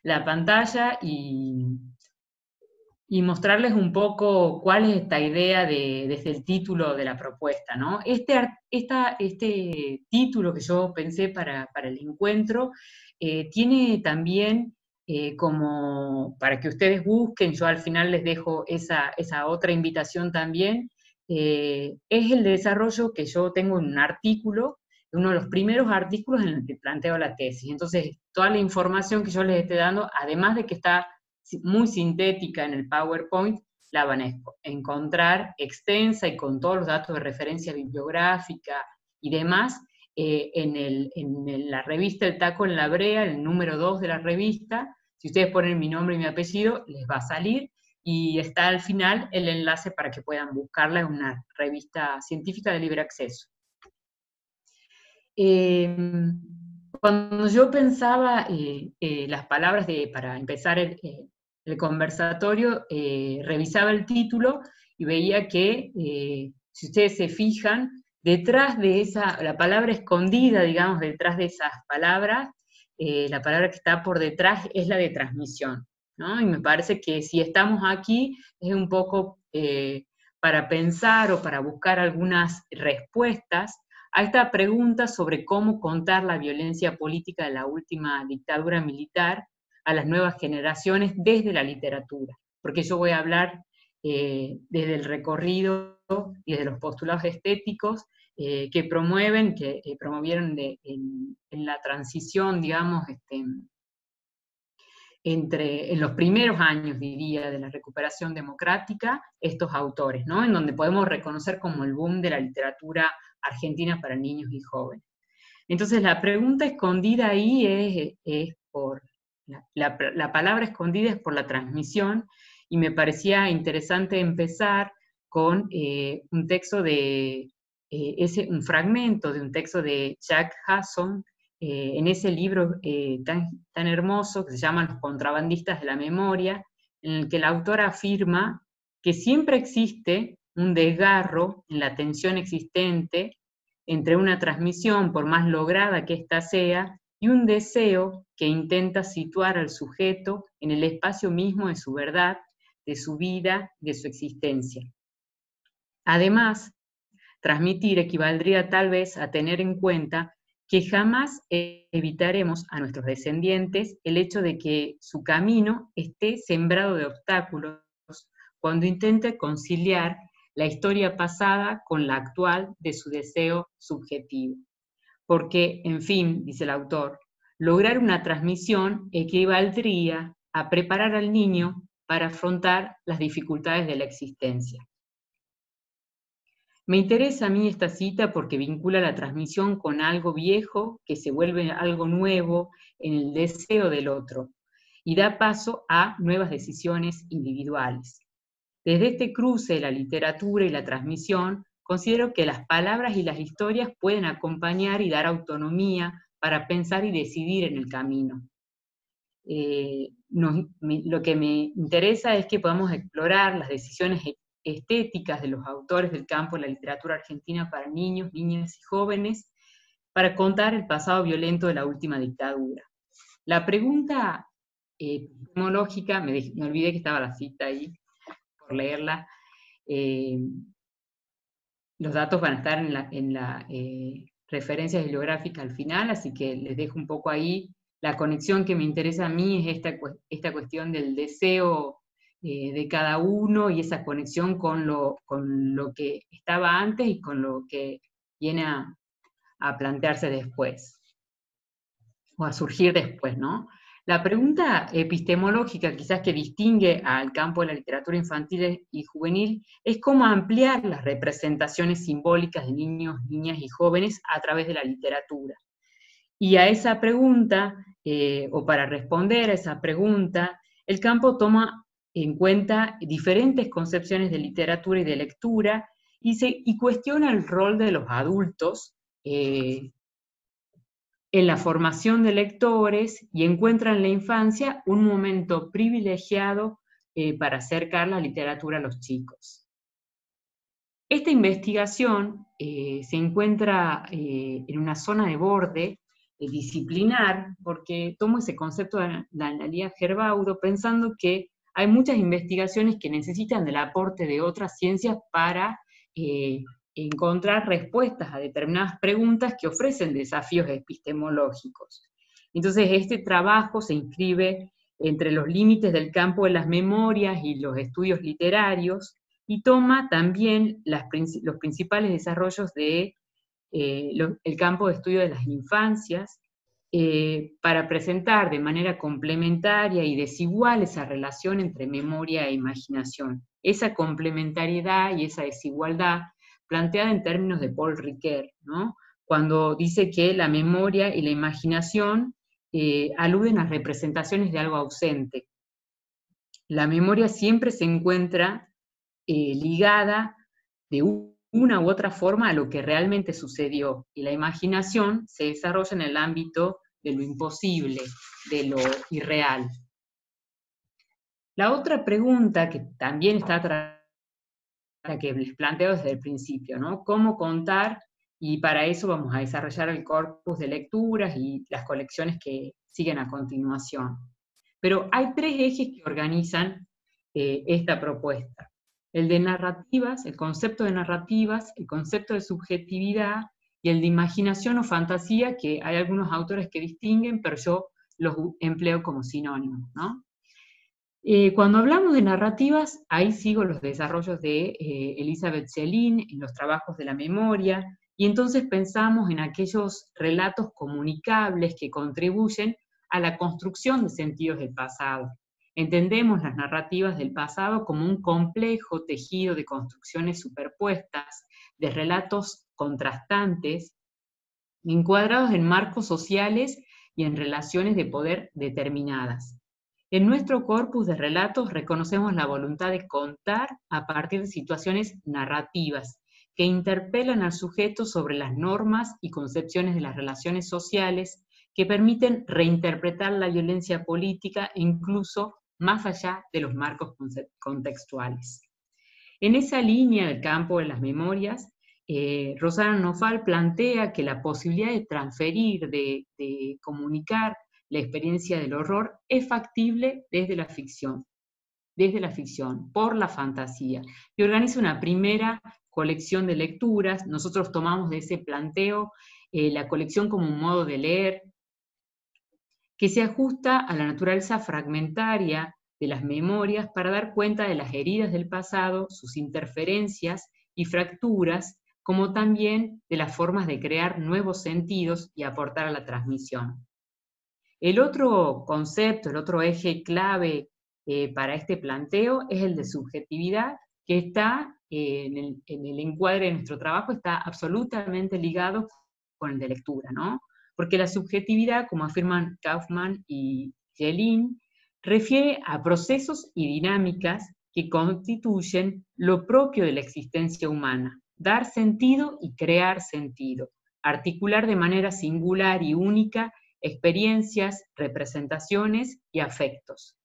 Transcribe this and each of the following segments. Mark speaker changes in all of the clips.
Speaker 1: la pantalla y mostrarles un poco cuál es esta idea desde el título de la propuesta, ¿no? Este título que yo pensé para el encuentro tiene también como, para que ustedes busquen, yo al final les dejo esa otra invitación también, es el desarrollo que yo tengo en un artículo, uno de los primeros artículos en el que planteo la tesis. Entonces, toda la información que yo les esté dando, además de que está muy sintética en el PowerPoint, la van a encontrar extensa y con todos los datos de referencia bibliográfica y demás la revista El Taco en la Brea, el número 2 de la revista. Si ustedes ponen mi nombre y mi apellido, les va a salir y está al final el enlace para que puedan buscarla en una revista científica de libre acceso. Cuando yo pensaba las palabras para empezar el conversatorio, revisaba el título y veía que, si ustedes se fijan, detrás de la palabra escondida, digamos, detrás de esas palabras, la palabra que está por detrás es la de transmisión, ¿no? Y me parece que si estamos aquí es un poco para pensar o para buscar algunas respuestas a esta pregunta sobre cómo contar la violencia política de la última dictadura militar a las nuevas generaciones desde la literatura, porque yo voy a hablar desde el recorrido y de los postulados estéticos que promovieron en la transición, digamos, en los primeros años, diría, de la recuperación democrática, estos autores, ¿no? En donde podemos reconocer como el boom de la literatura argentina para niños y jóvenes. Entonces, la pregunta escondida ahí es por, la palabra escondida es por la transmisión, y me parecía interesante empezar con un texto un fragmento de un texto de Jack Hasson, en ese libro tan hermoso que se llama Los contrabandistas de la memoria, en el que el autor afirma que siempre existe un desgarro en la tensión existente entre una transmisión, por más lograda que ésta sea, y un deseo que intenta situar al sujeto en el espacio mismo de su verdad, de su vida, de su existencia. Además, transmitir equivaldría tal vez a tener en cuenta que jamás evitaremos a nuestros descendientes el hecho de que su camino esté sembrado de obstáculos cuando intente conciliar la historia pasada con la actual de su deseo subjetivo. Porque, en fin, dice el autor, lograr una transmisión equivaldría a preparar al niño para afrontar las dificultades de la existencia. Me interesa a mí esta cita porque vincula la transmisión con algo viejo que se vuelve algo nuevo en el deseo del otro y da paso a nuevas decisiones individuales. Desde este cruce de la literatura y la transmisión, considero que las palabras y las historias pueden acompañar y dar autonomía para pensar y decidir en el camino. Lo que me interesa es que podamos explorar las decisiones estéticas de los autores del campo de la literatura argentina para niños, niñas y jóvenes, para contar el pasado violento de la última dictadura. La pregunta epistemológica, me olvidé que estaba la cita ahí, por leerla, los datos van a estar en la referencia bibliográfica al final, así que les dejo un poco ahí. La conexión que me interesa a mí es esta cuestión del deseo de cada uno y esa conexión con lo que estaba antes y con lo que viene a plantearse después, o a surgir después, ¿no? La pregunta epistemológica, quizás que distingue al campo de la literatura infantil y juvenil, es cómo ampliar las representaciones simbólicas de niños, niñas y jóvenes a través de la literatura. Y a esa pregunta, o para responder a esa pregunta, el campo toma en cuenta diferentes concepciones de literatura y de lectura y cuestiona el rol de los adultos en la formación de lectores y encuentra en la infancia un momento privilegiado para acercar la literatura a los chicos. Esta investigación se encuentra en una zona de borde disciplinar, porque tomo ese concepto de la Analía Gerbaudo pensando que hay muchas investigaciones que necesitan del aporte de otras ciencias para encontrar respuestas a determinadas preguntas que ofrecen desafíos epistemológicos. Entonces, este trabajo se inscribe entre los límites del campo de las memorias y los estudios literarios, y toma también los principales desarrollos de el campo de estudio de las infancias, para presentar de manera complementaria y desigual esa relación entre memoria e imaginación. Esa complementariedad y esa desigualdad planteada en términos de Paul Ricoeur, ¿no? Cuando dice que la memoria y la imaginación aluden a representaciones de algo ausente. La memoria siempre se encuentra ligada de una u otra forma a lo que realmente sucedió, y la imaginación se desarrolla en el ámbito de lo imposible, de lo irreal. La otra pregunta que también está que les planteo desde el principio, ¿no? ¿Cómo contar? Y para eso vamos a desarrollar el corpus de lecturas y las colecciones que siguen a continuación. Pero hay tres ejes que organizan esta propuesta. El de narrativas, el concepto de narrativas, el concepto de subjetividad y el de imaginación o fantasía, que hay algunos autores que distinguen, pero yo los empleo como sinónimos, ¿no? Cuando hablamos de narrativas, ahí sigo los desarrollos de Elizabeth Céline en los trabajos de la memoria, y entonces pensamos en aquellos relatos comunicables que contribuyen a la construcción de sentidos del pasado. Entendemos las narrativas del pasado como un complejo tejido de construcciones superpuestas, de relatos contrastantes, encuadrados en marcos sociales y en relaciones de poder determinadas. En nuestro corpus de relatos reconocemos la voluntad de contar a partir de situaciones narrativas que interpelan al sujeto sobre las normas y concepciones de las relaciones sociales, que permiten reinterpretar la violencia política incluso más allá de los marcos contextuales. En esa línea del campo de las memorias, Rosana Nofal plantea que la posibilidad de transferir, de comunicar la experiencia del horror es factible desde la ficción, por la fantasía, y organiza una primera colección de lecturas. Nosotros tomamos de ese planteo la colección como un modo de leer que se ajusta a la naturaleza fragmentaria de las memorias para dar cuenta de las heridas del pasado, sus interferencias y fracturas, como también de las formas de crear nuevos sentidos y aportar a la transmisión. El otro concepto, el otro eje clave para este planteo es el de subjetividad, que está en el encuadre de nuestro trabajo, está absolutamente ligado con el de lectura, ¿no? Porque la subjetividad, como afirman Kaufman y Jellin, refiere a procesos y dinámicas que constituyen lo propio de la existencia humana: dar sentido y crear sentido, articular de manera singular y única experiencias, representaciones y afectos.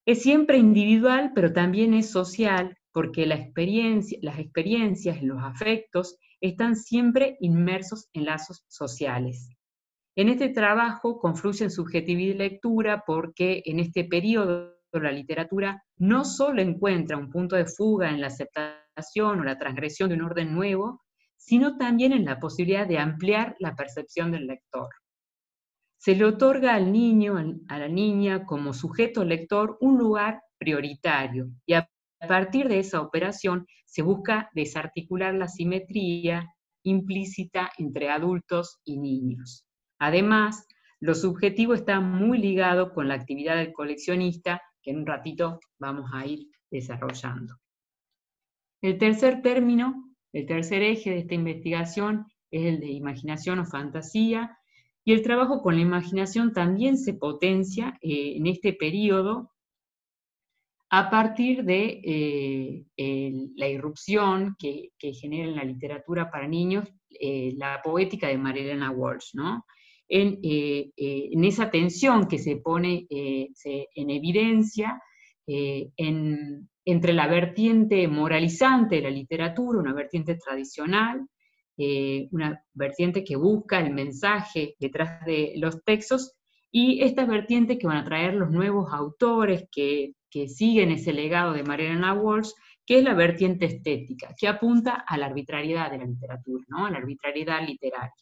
Speaker 1: Es siempre individual, pero también es social, porque las experiencias, los afectos, están siempre inmersos en lazos sociales. En este trabajo confluyen subjetividad y lectura, porque en este periodo la literatura no solo encuentra un punto de fuga en la aceptación o la transgresión de un orden nuevo, sino también en la posibilidad de ampliar la percepción del lector. Se le otorga al niño, a la niña, como sujeto lector, un lugar prioritario, y a partir de esa operación se busca desarticular la simetría implícita entre adultos y niños. Además, lo subjetivo está muy ligado con la actividad del coleccionista, que en un ratito vamos a ir desarrollando. El tercer eje de esta investigación es el de imaginación o fantasía, y el trabajo con la imaginación también se potencia en este periodo a partir de la irrupción que genera en la literatura para niños la poética de Marilena Walsh, ¿no? En esa tensión que se pone en evidencia entre la vertiente moralizante de la literatura, una vertiente tradicional, una vertiente que busca el mensaje detrás de los textos, y esta vertiente que van a traer los nuevos autores que siguen ese legado de Marielena Walsh, que es la vertiente estética, que apunta a la arbitrariedad de la literatura, ¿no? A la arbitrariedad literaria.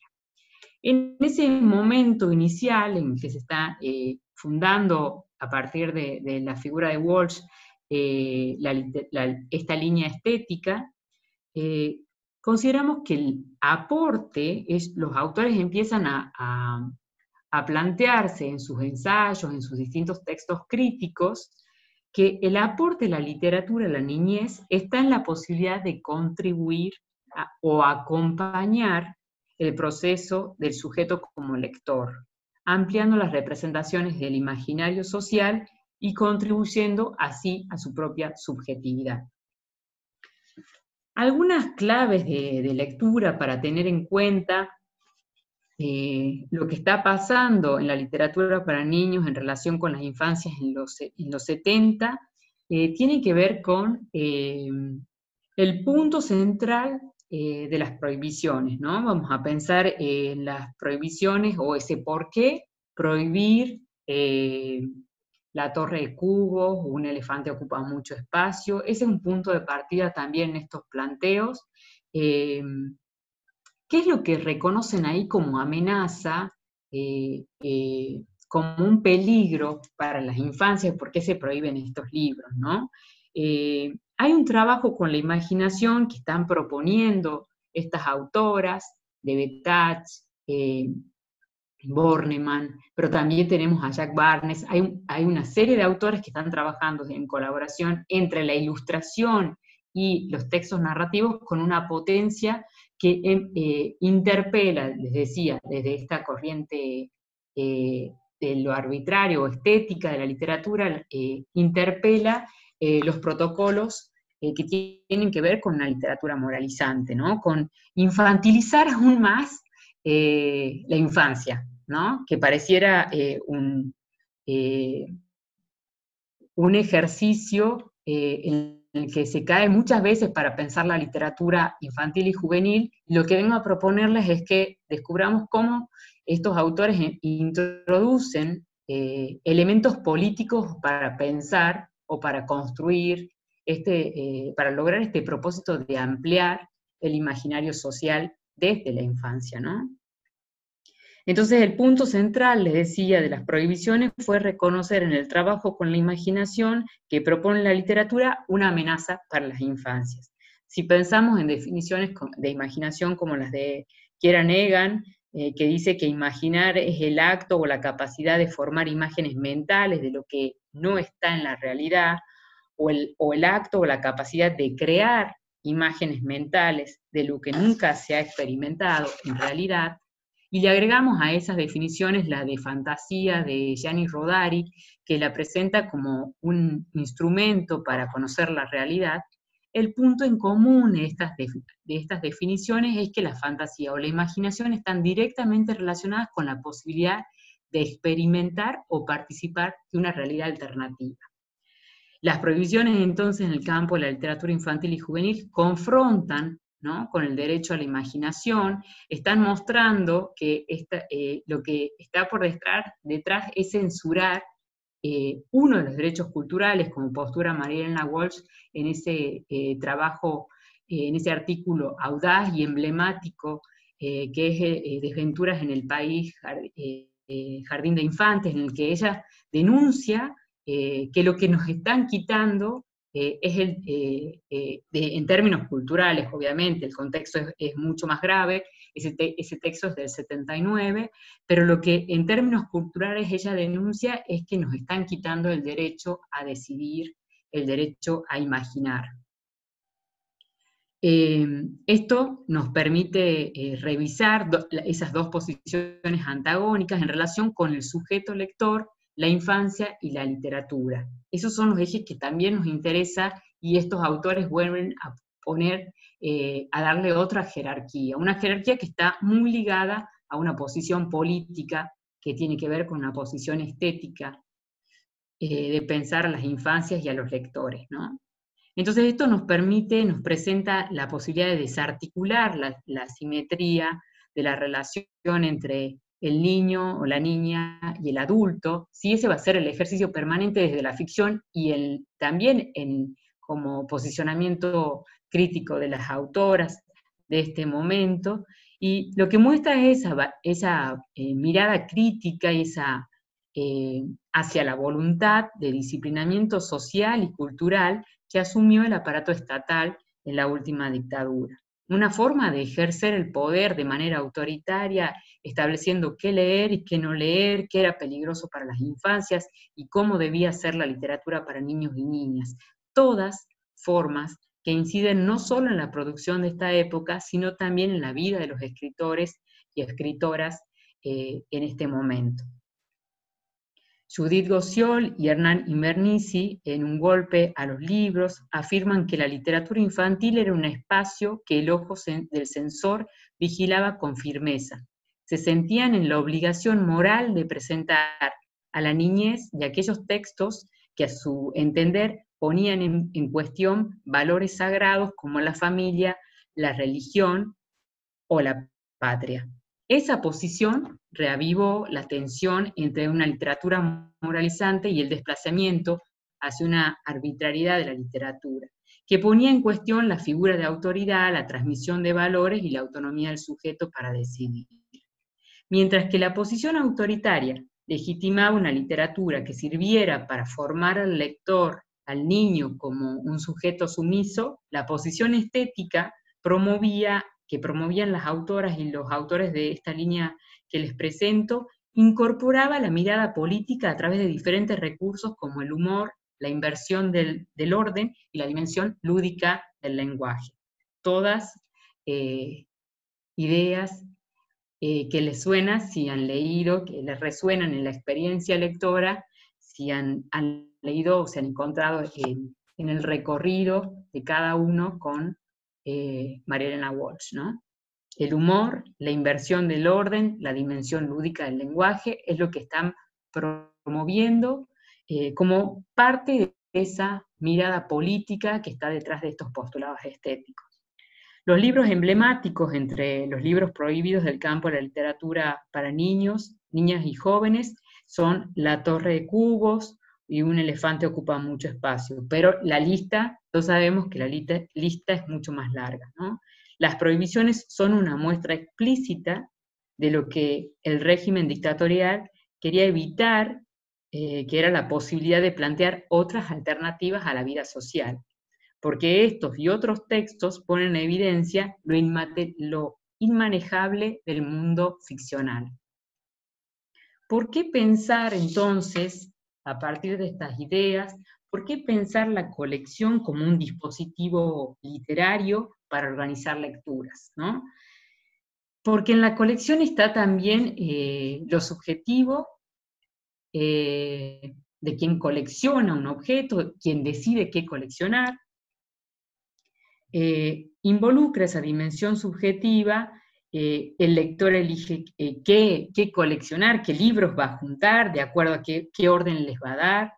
Speaker 1: En ese momento inicial en que se está fundando a partir de la figura de Walsh esta línea estética, consideramos que el aporte, los autores empiezan a plantearse en sus ensayos, en sus distintos textos críticos, que el aporte de la literatura a la niñez está en la posibilidad de contribuir o acompañar el proceso del sujeto como lector, ampliando las representaciones del imaginario social y contribuyendo así a su propia subjetividad. Algunas claves de lectura para tener en cuenta lo que está pasando en la literatura para niños en relación con las infancias en los 70, tiene que ver con el punto central de las prohibiciones, ¿no? Vamos a pensar en las prohibiciones o ese por qué prohibir la torre de cubos, un elefante ocupa mucho espacio. Ese es un punto de partida también en estos planteos. ¿Qué es lo que reconocen ahí como amenaza, como un peligro para las infancias? ¿Por qué se prohíben estos libros, ¿no? Hay un trabajo con la imaginación que están proponiendo estas autoras, de Betach, Bornemann, pero también tenemos a Jack Barnes. Hay una serie de autores que están trabajando en colaboración entre la ilustración y los textos narrativos con una potencia que interpela, les decía, desde esta corriente de lo arbitrario o estética de la literatura, interpela los protocolos que tienen que ver con una literatura moralizante, ¿no? Con infantilizar aún más la infancia, ¿no? Que pareciera un ejercicio en el que se cae muchas veces para pensar la literatura infantil y juvenil. Lo que vengo a proponerles es que descubramos cómo estos autores introducen elementos políticos para pensar o para construir, para lograr este propósito de ampliar el imaginario social desde la infancia, ¿no? Entonces el punto central, les decía, de las prohibiciones fue reconocer en el trabajo con la imaginación que propone la literatura una amenaza para las infancias. Si pensamos en definiciones de imaginación como las de Kieran Egan, que dice que imaginar es el acto o la capacidad de formar imágenes mentales de lo que no está en la realidad, o el acto o la capacidad de crear imágenes mentales de lo que nunca se ha experimentado en realidad, y le agregamos a esas definiciones la de fantasía de Gianni Rodari, que la presenta como un instrumento para conocer la realidad. El punto en común de estas definiciones es que la fantasía o la imaginación están directamente relacionadas con la posibilidad de experimentar o participar de una realidad alternativa. Las prohibiciones entonces en el campo de la literatura infantil y juvenil confrontan, ¿no?, con el derecho a la imaginación, están mostrando que lo que está por detrás es censurar uno de los derechos culturales, como postura Marielena Walsh en ese trabajo, en ese artículo audaz y emblemático, que es Desventuras en el País, Jardín de Infantes, en el que ella denuncia que lo que nos están quitando es en términos culturales, obviamente, el contexto es mucho más grave, ese texto es del 79, pero lo que en términos culturales ella denuncia es que nos están quitando el derecho a decidir, el derecho a imaginar. Esto nos permite revisar esas dos posiciones antagónicas en relación con el sujeto lector, la infancia y la literatura. Esos son los ejes que también nos interesa y estos autores vuelven a poner, a darle otra jerarquía, una jerarquía que está muy ligada a una posición política que tiene que ver con una posición estética de pensar a las infancias y a los lectores, ¿no? Entonces esto nos presenta la posibilidad de desarticular la asimetría de la relación entre el niño o la niña y el adulto. Sí, ese va a ser el ejercicio permanente desde la ficción y también como posicionamiento crítico de las autoras de este momento. Y lo que muestra es esa mirada crítica y esa hacia la voluntad de disciplinamiento social y cultural que asumió el aparato estatal en la última dictadura. Una forma de ejercer el poder de manera autoritaria, estableciendo qué leer y qué no leer, qué era peligroso para las infancias y cómo debía ser la literatura para niños y niñas. Todas formas que inciden no solo en la producción de esta época, sino también en la vida de los escritores y escritoras en este momento. Judith Gociol y Hernán Invernizzi, en Un golpe a los libros, afirman que la literatura infantil era un espacio que el ojo del censor vigilaba con firmeza. Se sentían en la obligación moral de presentar a la niñez de aquellos textos que a su entender ponían en cuestión valores sagrados como la familia, la religión o la patria. Esa posición reavivó la tensión entre una literatura moralizante y el desplazamiento hacia una arbitrariedad de la literatura, que ponía en cuestión la figura de autoridad, la transmisión de valores y la autonomía del sujeto para decidir. Mientras que la posición autoritaria legitimaba una literatura que sirviera para formar al lector, al niño, como un sujeto sumiso, la posición estética que promovían las autoras y los autores de esta línea que les presento, incorporaba la mirada política a través de diferentes recursos como el humor, la inversión del orden y la dimensión lúdica del lenguaje. Todas ideas que les suena, si han leído, que les resuenan en la experiencia lectora, si han leído o se han encontrado en el recorrido de cada uno con María Elena Walsh, ¿no? El humor, la inversión del orden, la dimensión lúdica del lenguaje, es lo que están promoviendo como parte de esa mirada política que está detrás de estos postulados estéticos. Los libros emblemáticos entre los libros prohibidos del campo de la literatura para niños, niñas y jóvenes son La Torre de Cubos y Un elefante ocupa mucho espacio, pero la lista, todos sabemos que la lista es mucho más larga, ¿no? Las prohibiciones son una muestra explícita de lo que el régimen dictatorial quería evitar, que era la posibilidad de plantear otras alternativas a la vida social, porque estos y otros textos ponen en evidencia lo inmanejable del mundo ficcional. ¿Por qué pensar entonces, a partir de estas ideas, por qué pensar la colección como un dispositivo literario para organizar lecturas, ¿no? Porque en la colección está también lo subjetivo de quien colecciona un objeto, quien decide qué coleccionar, involucra esa dimensión subjetiva, el lector elige qué coleccionar, qué libros va a juntar, de acuerdo a qué orden les va a dar,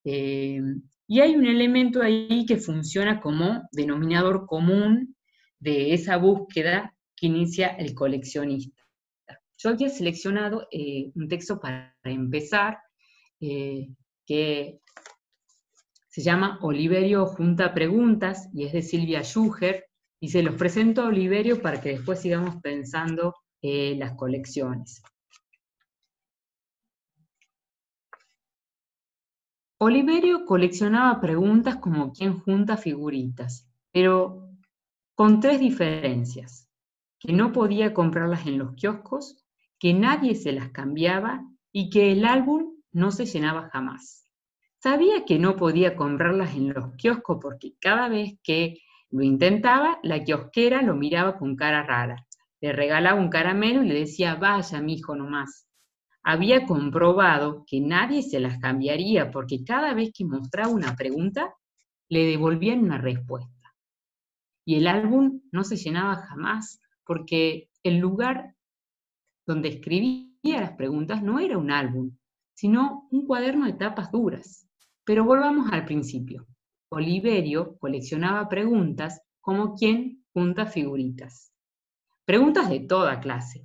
Speaker 1: y hay un elemento ahí que funciona como denominador común de esa búsqueda que inicia el coleccionista. Yo había seleccionado un texto para empezar, que se llama Oliverio junta preguntas y es de Silvia Schuher, y se los presento a Oliverio para que después sigamos pensando las colecciones. Oliverio coleccionaba preguntas como quien junta figuritas, pero con tres diferencias: que no podía comprarlas en los kioscos, que nadie se las cambiaba y que el álbum no se llenaba jamás. Sabía que no podía comprarlas en los kioscos porque cada vez que lo intentaba, la kiosquera lo miraba con cara rara. Le regalaba un caramelo y le decía, vaya, mijo, nomás. Había comprobado que nadie se las cambiaría porque cada vez que mostraba una pregunta, le devolvían una respuesta. Y el álbum no se llenaba jamás porque el lugar donde escribía las preguntas no era un álbum, sino un cuaderno de tapas duras. Pero volvamos al principio. Oliverio coleccionaba preguntas como quien junta figuritas. Preguntas de toda clase,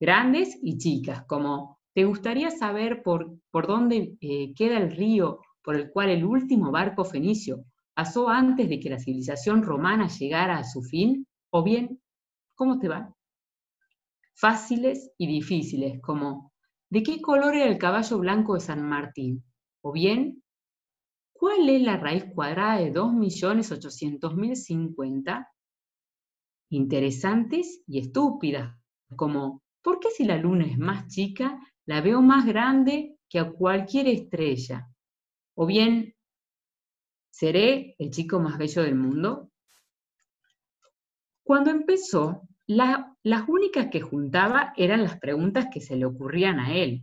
Speaker 1: grandes y chicas, como ¿te gustaría saber por dónde queda el río por el cual el último barco fenicio pasó antes de que la civilización romana llegara a su fin? O bien, ¿cómo te va? Fáciles y difíciles, como ¿de qué color era el caballo blanco de San Martín? O bien, ¿cuál es la raíz cuadrada de 2.800.050? Interesantes y estúpidas, como ¿por qué si la luna es más chica, la veo más grande que a cualquier estrella? O bien, ¿seré el chico más bello del mundo? Cuando empezó, las únicas que juntaba eran las preguntas que se le ocurrían a él.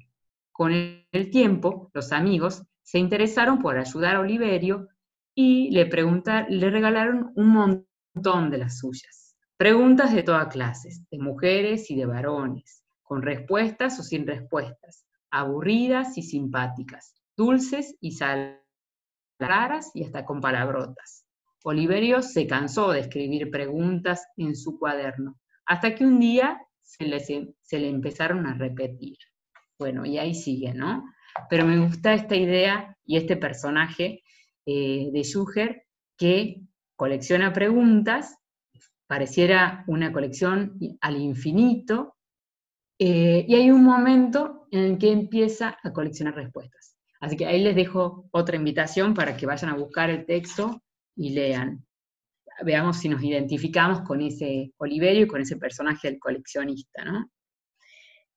Speaker 1: Con el tiempo, los amigos se interesaron por ayudar a Oliverio y le regalaron un montón de las suyas. Preguntas de todas clases, de mujeres y de varones, con respuestas o sin respuestas, aburridas y simpáticas, dulces y saladas, raras y hasta con palabrotas. Oliverio se cansó de escribir preguntas en su cuaderno, hasta que un día se le empezaron a repetir. Bueno, y ahí sigue, ¿no? Pero me gusta esta idea y este personaje de Schuher que colecciona preguntas, pareciera una colección al infinito, y hay un momento en el que empieza a coleccionar respuestas. Así que ahí les dejo otra invitación para que vayan a buscar el texto y lean. Veamos si nos identificamos con ese Oliverio y con ese personaje del coleccionista, ¿no?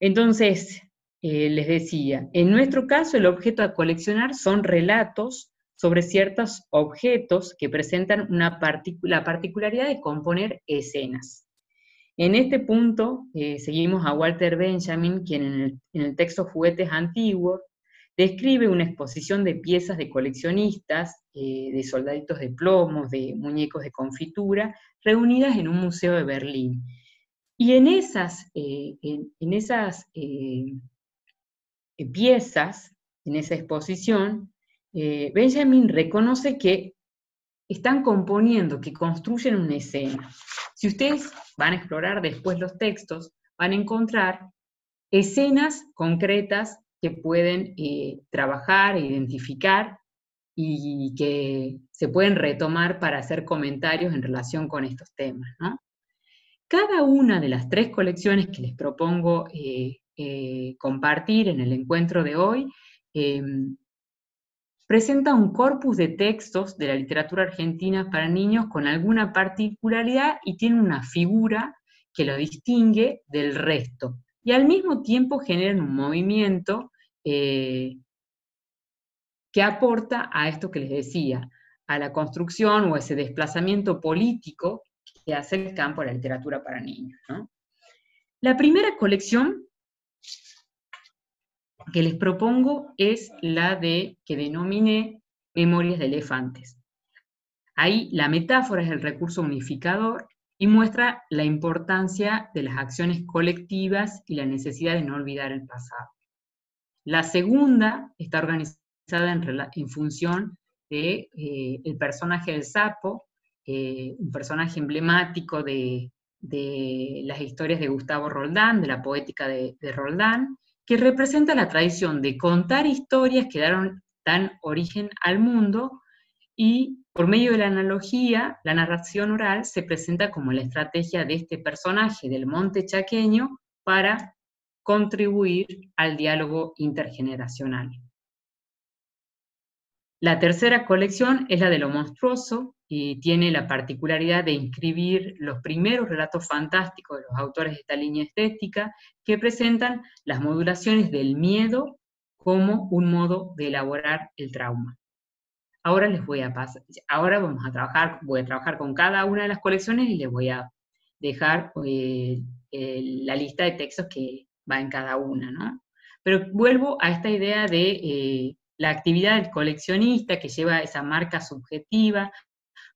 Speaker 1: Entonces, les decía, en nuestro caso el objeto a coleccionar son relatos sobre ciertos objetos que presentan la particularidad de componer escenas. En este punto seguimos a Walter Benjamin, quien en el texto Juguetes Antiguos describe una exposición de piezas de coleccionistas, de soldaditos de plomos, de muñecos de confitura, reunidas en un museo de Berlín. Y en esas piezas, en esa exposición, Benjamin reconoce que están componiendo, que construyen una escena. Si ustedes van a explorar después los textos, van a encontrar escenas concretas que pueden trabajar, identificar y que se pueden retomar para hacer comentarios en relación con estos temas, ¿no? Cada una de las tres colecciones que les propongo compartir en el encuentro de hoy presenta un corpus de textos de la literatura argentina para niños con alguna particularidad y tiene una figura que lo distingue del resto. Y al mismo tiempo generan un movimiento que aporta a esto que les decía, a la construcción o ese desplazamiento político que hace el campo de la literatura para niños, ¿no? La primera colección que les propongo es la que denominé Memorias de Elefantes. Ahí la metáfora es el recurso unificador y muestra la importancia de las acciones colectivas y la necesidad de no olvidar el pasado. La segunda está organizada en función de el personaje del sapo, un personaje emblemático de las historias de Gustavo Roldán, de la poética de Roldán, que representa la tradición de contar historias que dan origen al mundo y por medio de la analogía, la narración oral se presenta como la estrategia de este personaje del monte chaqueño para contribuir al diálogo intergeneracional. La tercera colección es la de lo monstruoso y tiene la particularidad de inscribir los primeros relatos fantásticos de los autores de esta línea estética que presentan las modulaciones del miedo como un modo de elaborar el trauma. Ahora les voy a pasar, ahora voy a trabajar con cada una de las colecciones y les voy a dejar la lista de textos que va en cada una, ¿no? Pero vuelvo a esta idea de la actividad del coleccionista que lleva esa marca subjetiva,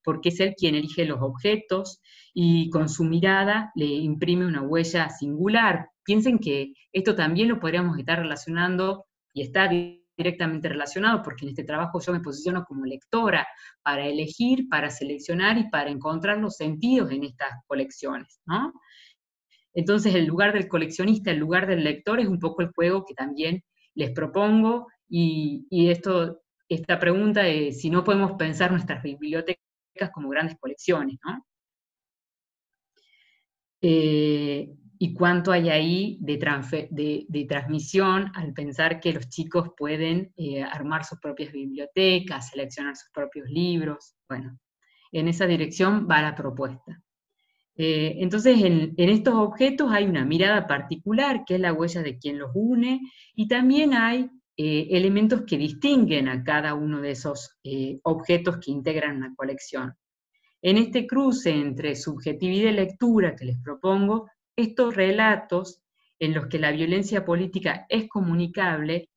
Speaker 1: porque es él quien elige los objetos y con su mirada le imprime una huella singular. Piensen que esto también lo podríamos estar relacionando y está directamente relacionado, porque en este trabajo yo me posiciono como lectora para elegir, para seleccionar y para encontrar los sentidos en estas colecciones, ¿no? Entonces el lugar del coleccionista, el lugar del lector es un poco el juego que también les propongo, y esta pregunta de si no podemos pensar nuestras bibliotecas como grandes colecciones, ¿no? Y cuánto hay ahí de transmisión al pensar que los chicos pueden armar sus propias bibliotecas, seleccionar sus propios libros. Bueno, en esa dirección va la propuesta. Entonces, en estos objetos hay una mirada particular, que es la huella de quien los une, y también hay elementos que distinguen a cada uno de esos objetos que integran una colección. En este cruce entre subjetividad y lectura que les propongo, estos relatos en los que la violencia política es comunicable,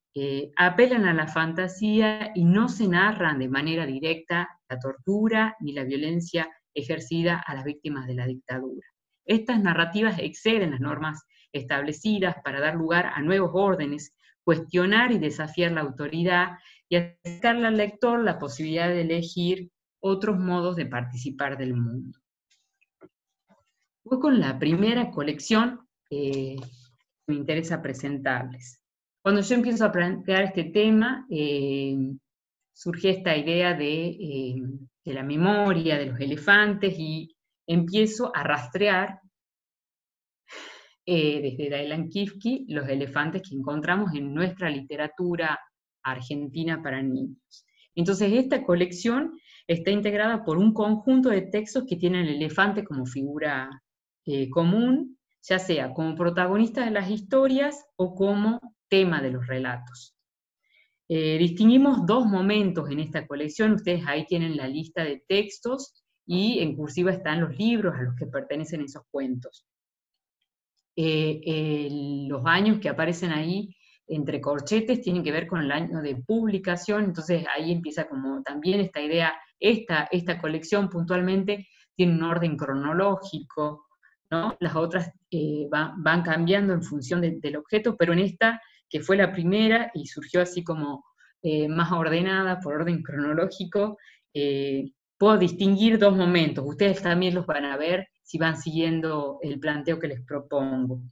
Speaker 1: apelan a la fantasía y no se narran de manera directa la tortura ni la violencia ejercida a las víctimas de la dictadura. Estas narrativas exceden las normas establecidas para dar lugar a nuevos órdenes, cuestionar y desafiar la autoridad y acercarle al lector la posibilidad de elegir otros modos de participar del mundo. Voy con la primera colección que me interesa presentarles. Cuando yo empiezo a plantear este tema, surge esta idea de la memoria, de los elefantes, y empiezo a rastrear desde Dylan Kifke los elefantes que encontramos en nuestra literatura argentina para niños. Entonces esta colección está integrada por un conjunto de textos que tienen el elefante como figura común, ya sea como protagonista de las historias o como tema de los relatos. Distinguimos dos momentos en esta colección. Ustedes ahí tienen la lista de textos y en cursiva están los libros a los que pertenecen esos cuentos. Los años que aparecen ahí entre corchetes tienen que ver con el año de publicación, entonces ahí empieza como también esta idea, esta colección puntualmente tiene un orden cronológico, ¿no? Las otras van cambiando en función del objeto, pero en esta, que fue la primera y surgió así como más ordenada por orden cronológico, puedo distinguir dos momentos. Ustedes también los van a ver si van siguiendo el planteo que les propongo.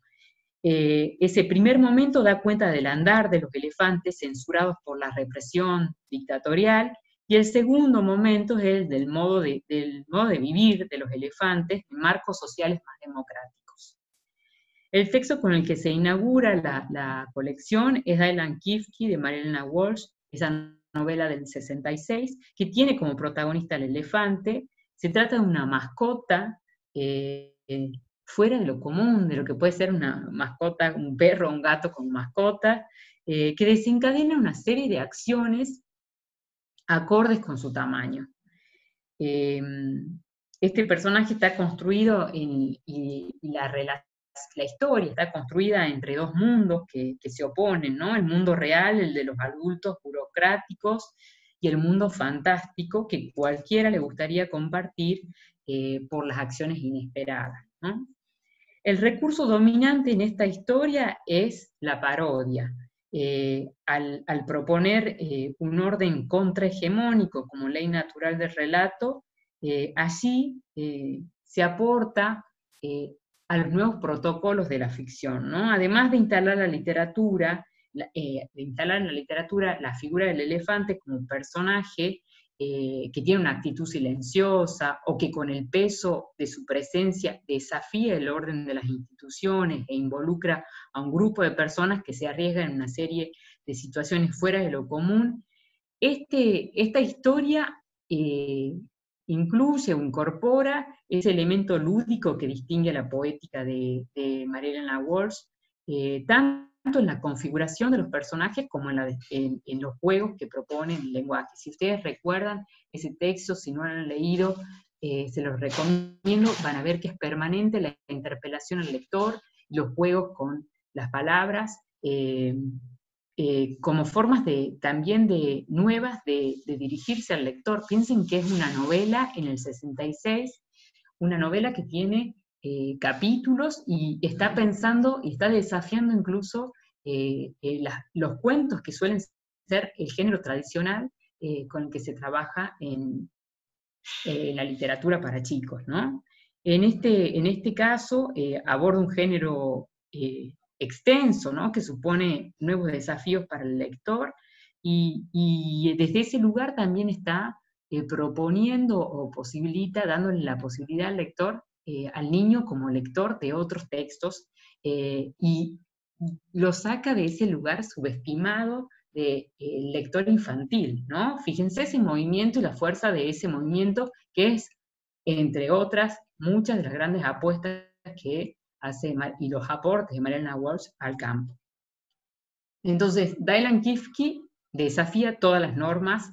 Speaker 1: Ese primer momento da cuenta del andar de los elefantes censurados por la represión dictatorial, y el segundo momento es el del modo de vivir de los elefantes en marcos sociales más democráticos. El texto con el que se inaugura la colección es Dylan Kifke, de Marilena Walsh, esa novela del 66, que tiene como protagonista al elefante. Se trata de una mascota fuera de lo común, de lo que puede ser una mascota, un perro o un gato como mascota, que desencadena una serie de acciones acordes con su tamaño. Este personaje está construido y la historia está construida entre dos mundos que se oponen, ¿no? El mundo real, el de los adultos burocráticos, y el mundo fantástico que cualquiera le gustaría compartir por las acciones inesperadas, ¿no? El recurso dominante en esta historia es la parodia. Al proponer un orden contrahegemónico como ley natural del relato, allí se aporta a los nuevos protocolos de la ficción, ¿no? Además de instalar en la literatura la figura del elefante como un personaje que tiene una actitud silenciosa, o que con el peso de su presencia desafía el orden de las instituciones e involucra a un grupo de personas que se arriesgan en una serie de situaciones fuera de lo común. Esta historia incluye o incorpora ese elemento lúdico que distingue a la poética de Marilena Walsh, tanto en la configuración de los personajes como en los juegos que propone el lenguaje. Si ustedes recuerdan ese texto, si no lo han leído, se los recomiendo. Van a ver que es permanente la interpelación al lector, los juegos con las palabras, como formas también nuevas de dirigirse al lector. Piensen que es una novela en el 66, una novela que tiene capítulos, y está pensando y está desafiando incluso los cuentos que suelen ser el género tradicional con el que se trabaja en la literatura para chicos, ¿no? En este caso aborda un género extenso, ¿no? Que supone nuevos desafíos para el lector, y desde ese lugar también está proponiendo o posibilita, dándole la posibilidad al lector, al niño como lector de otros textos, y lo saca de ese lugar subestimado del lector infantil, ¿no? Fíjense ese movimiento y la fuerza de ese movimiento, que es, entre otras, muchas de las grandes apuestas que hace y los aportes de Mariana Walsh al campo. Entonces, Dylan Kifke desafía todas las normas,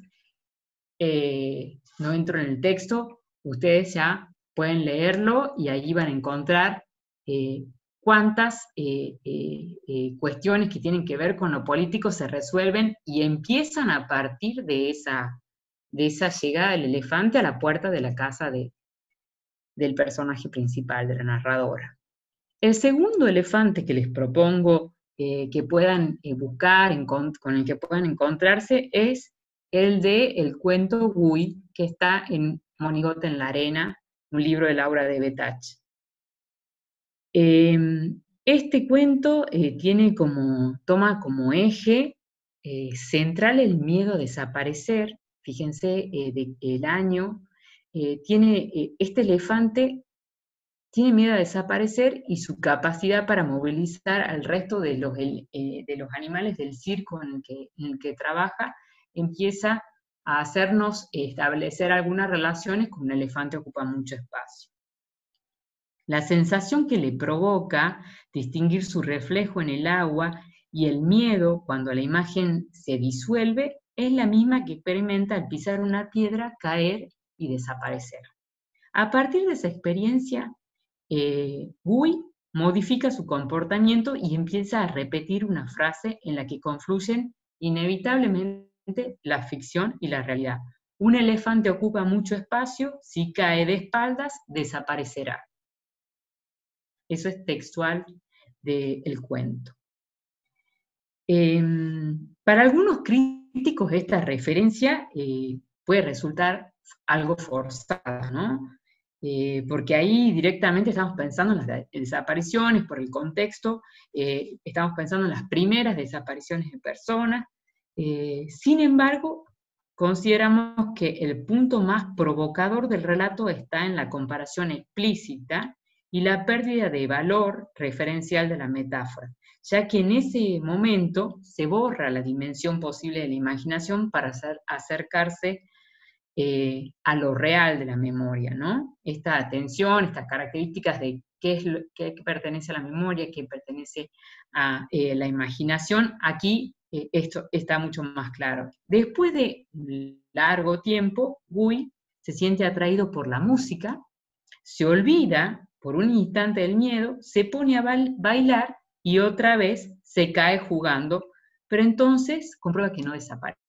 Speaker 1: no entro en el texto, ustedes ya pueden leerlo y ahí van a encontrar cuántas cuestiones que tienen que ver con lo político se resuelven y empiezan a partir de esa llegada del elefante a la puerta de la casa del personaje principal, de la narradora. El segundo elefante que les propongo que puedan buscar, con el que puedan encontrarse, es el de el cuento Gui, que está en Monigote en la arena, un libro de Laura de Betach. Este cuento toma como eje central el miedo a desaparecer. Fíjense el año. Este elefante tiene miedo a desaparecer y su capacidad para movilizar al resto de los animales del circo en el que trabaja empieza a hacernos establecer algunas relaciones con un elefante que ocupa mucho espacio. La sensación que le provoca distinguir su reflejo en el agua y el miedo cuando la imagen se disuelve es la misma que experimenta al pisar una piedra, caer y desaparecer. A partir de esa experiencia, Gui modifica su comportamiento y empieza a repetir una frase en la que confluyen inevitablemente la ficción y la realidad. Un elefante ocupa mucho espacio, si cae de espaldas, desaparecerá. Eso es textual del cuento. Para algunos críticos esta referencia puede resultar algo forzada, ¿no? Porque ahí directamente estamos pensando en las desapariciones, por el contexto, estamos pensando en las primeras desapariciones de personas. Sin embargo, consideramos que el punto más provocador del relato está en la comparación explícita y la pérdida de valor referencial de la metáfora, ya que en ese momento se borra la dimensión posible de la imaginación para acercarse a lo real de la memoria, ¿no? Esta atención, estas características de qué pertenece a la memoria, qué pertenece a la imaginación, aquí esto está mucho más claro. Después de largo tiempo, Gui se siente atraído por la música, se olvida por un instante del miedo, se pone a bailar y otra vez se cae jugando, pero entonces comprueba que no desaparece.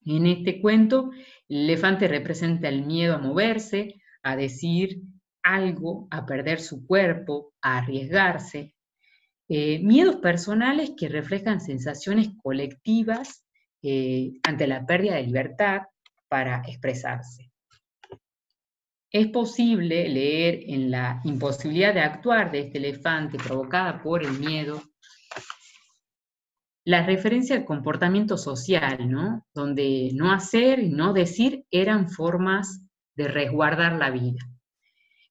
Speaker 1: En este cuento, el elefante representa el miedo a moverse, a decir algo, a perder su cuerpo, a arriesgarse. Miedos personales que reflejan sensaciones colectivas ante la pérdida de libertad para expresarse. Es posible leer en la imposibilidad de actuar de este elefante provocada por el miedo la referencia al comportamiento social, ¿no? Donde no hacer y no decir eran formas de resguardar la vida.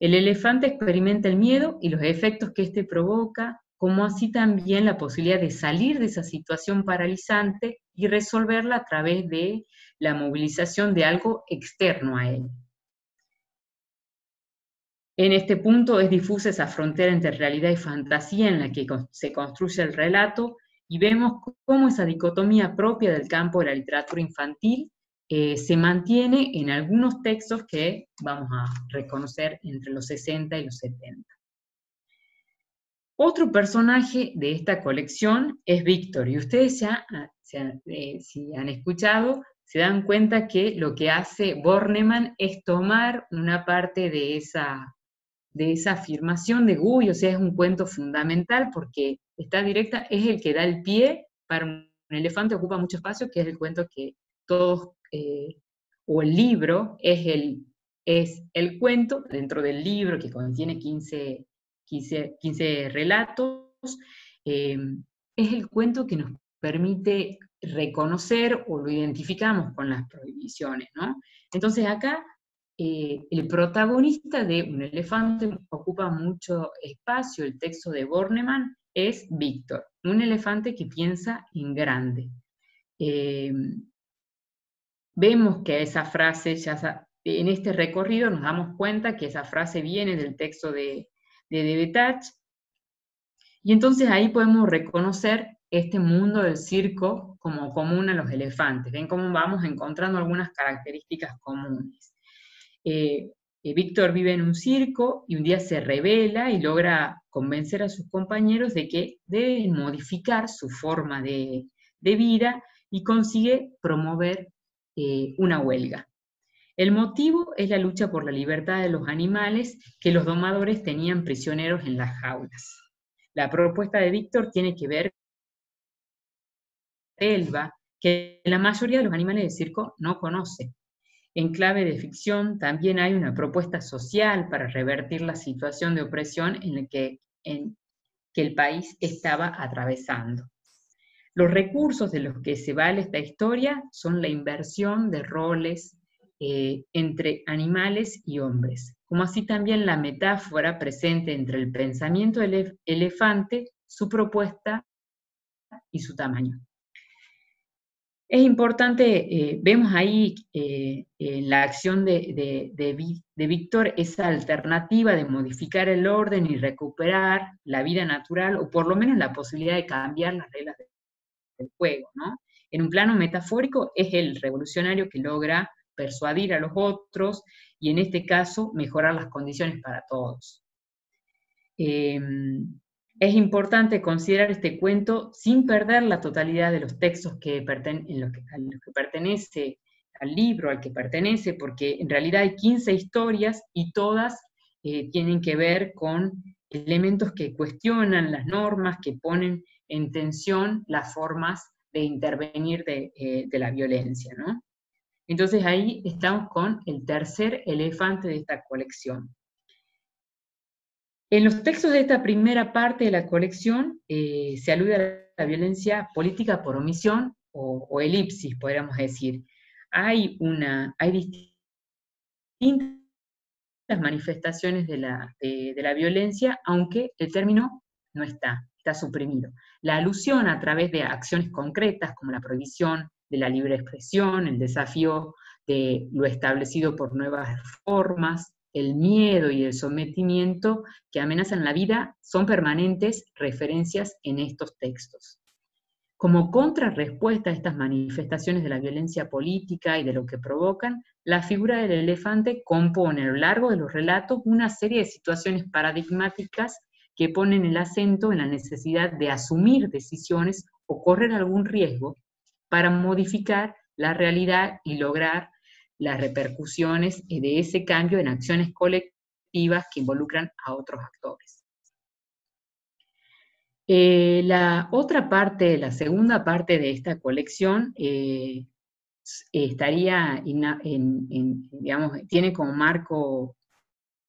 Speaker 1: El elefante experimenta el miedo y los efectos que éste provoca, como así también la posibilidad de salir de esa situación paralizante y resolverla a través de la movilización de algo externo a él. En este punto es difusa esa frontera entre realidad y fantasía en la que se construye el relato, y vemos cómo esa dicotomía propia del campo de la literatura infantil se mantiene en algunos textos que vamos a reconocer entre los 60 y los 70. Otro personaje de esta colección es Víctor, y ustedes si han escuchado, se dan cuenta que lo que hace Bornemann es tomar una parte de esa afirmación de Gui, o sea, es un cuento fundamental porque está directa, es el que da el pie para un un elefante ocupa mucho espacio, que es el cuento que todos, o el libro, es el cuento dentro del libro que contiene 15 relatos, es el cuento que nos permite reconocer o lo identificamos con las prohibiciones, ¿no? Entonces acá el protagonista de Un elefante ocupa mucho espacio, el texto de Bornemann es Víctor, un elefante que piensa en grande. Vemos que esa frase, en este recorrido nos damos cuenta que esa frase viene del texto de Debetach, y entonces ahí podemos reconocer este mundo del circo como común a los elefantes. Ven cómo vamos encontrando algunas características comunes. Víctor vive en un circo y un día se rebela y logra convencer a sus compañeros de que deben modificar su forma de vida y consigue promover una huelga. El motivo es la lucha por la libertad de los animales que los domadores tenían prisioneros en las jaulas. La propuesta de Víctor tiene que ver con selva que la mayoría de los animales del circo no conoce. En clave de ficción también hay una propuesta social para revertir la situación de opresión en que el país estaba atravesando. Los recursos de los que se vale esta historia son la inversión de roles entre animales y hombres, como así también la metáfora presente entre el pensamiento del elefante, su propuesta y su tamaño. Es importante, vemos ahí en la acción de Víctor esa alternativa de modificar el orden y recuperar la vida natural, o por lo menos la posibilidad de cambiar las reglas del juego, ¿no? En un plano metafórico es el revolucionario que logra persuadir a los otros y en este caso mejorar las condiciones para todos. Es importante considerar este cuento sin perder la totalidad de los textos a los que pertenece, al libro al que pertenece, porque en realidad hay 15 historias y todas tienen que ver con elementos que cuestionan las normas, que ponen en tensión las formas de intervenir de la violencia, ¿no? Entonces ahí estamos con el tercer elefante de esta colección. En los textos de esta primera parte de la colección se alude a la violencia política por omisión o elipsis, podríamos decir. Hay distintas manifestaciones de la violencia, aunque el término no está suprimido. La alusión a través de acciones concretas, como la prohibición de la libre expresión, el desafío de lo establecido por nuevas formas, el miedo y el sometimiento que amenazan la vida, son permanentes referencias en estos textos. Como contrarrespuesta a estas manifestaciones de la violencia política y de lo que provocan, la figura del elefante compone a lo largo de los relatos una serie de situaciones paradigmáticas que ponen el acento en la necesidad de asumir decisiones o correr algún riesgo para modificar la realidad y lograr las repercusiones de ese cambio en acciones colectivas que involucran a otros actores. La otra parte, la segunda parte de esta colección estaría, digamos, tiene como marco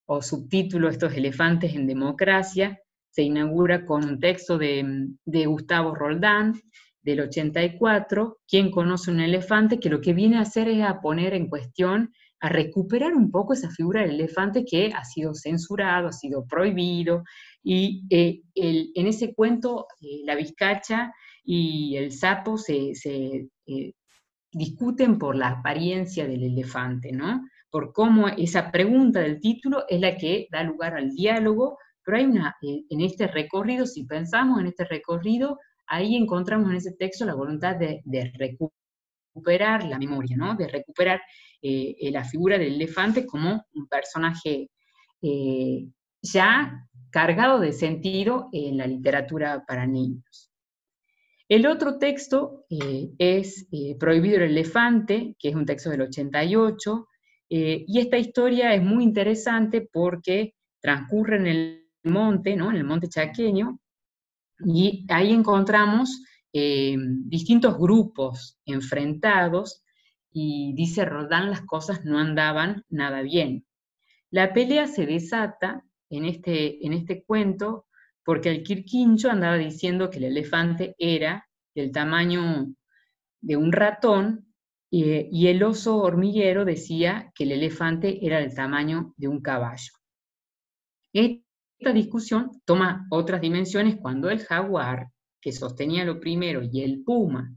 Speaker 1: o subtítulo estos elefantes en democracia. Se inaugura con un texto de Gustavo Roldán, del 84, ¿Quién conoce un elefante?, que lo que viene a hacer es a poner en cuestión, a recuperar un poco esa figura del elefante que ha sido censurado, ha sido prohibido, y en ese cuento la vizcacha y el sapo se discuten por la apariencia del elefante, ¿no? Por cómo esa pregunta del título es la que da lugar al diálogo, pero hay en este recorrido, si pensamos en este recorrido, ahí encontramos en ese texto la voluntad de recuperar la memoria, ¿no? De recuperar la figura del elefante como un personaje ya cargado de sentido en la literatura para niños. El otro texto es Prohibido el elefante, que es un texto del 88, y esta historia es muy interesante porque transcurre en el monte, ¿no? En el monte chaqueño, y ahí encontramos distintos grupos enfrentados, y dice Rodin, las cosas no andaban nada bien. La pelea se desata en este cuento porque el Quirquincho andaba diciendo que el elefante era del tamaño de un ratón, y el oso hormiguero decía que el elefante era del tamaño de un caballo. Esta discusión toma otras dimensiones cuando el jaguar, que sostenía lo primero, y el puma,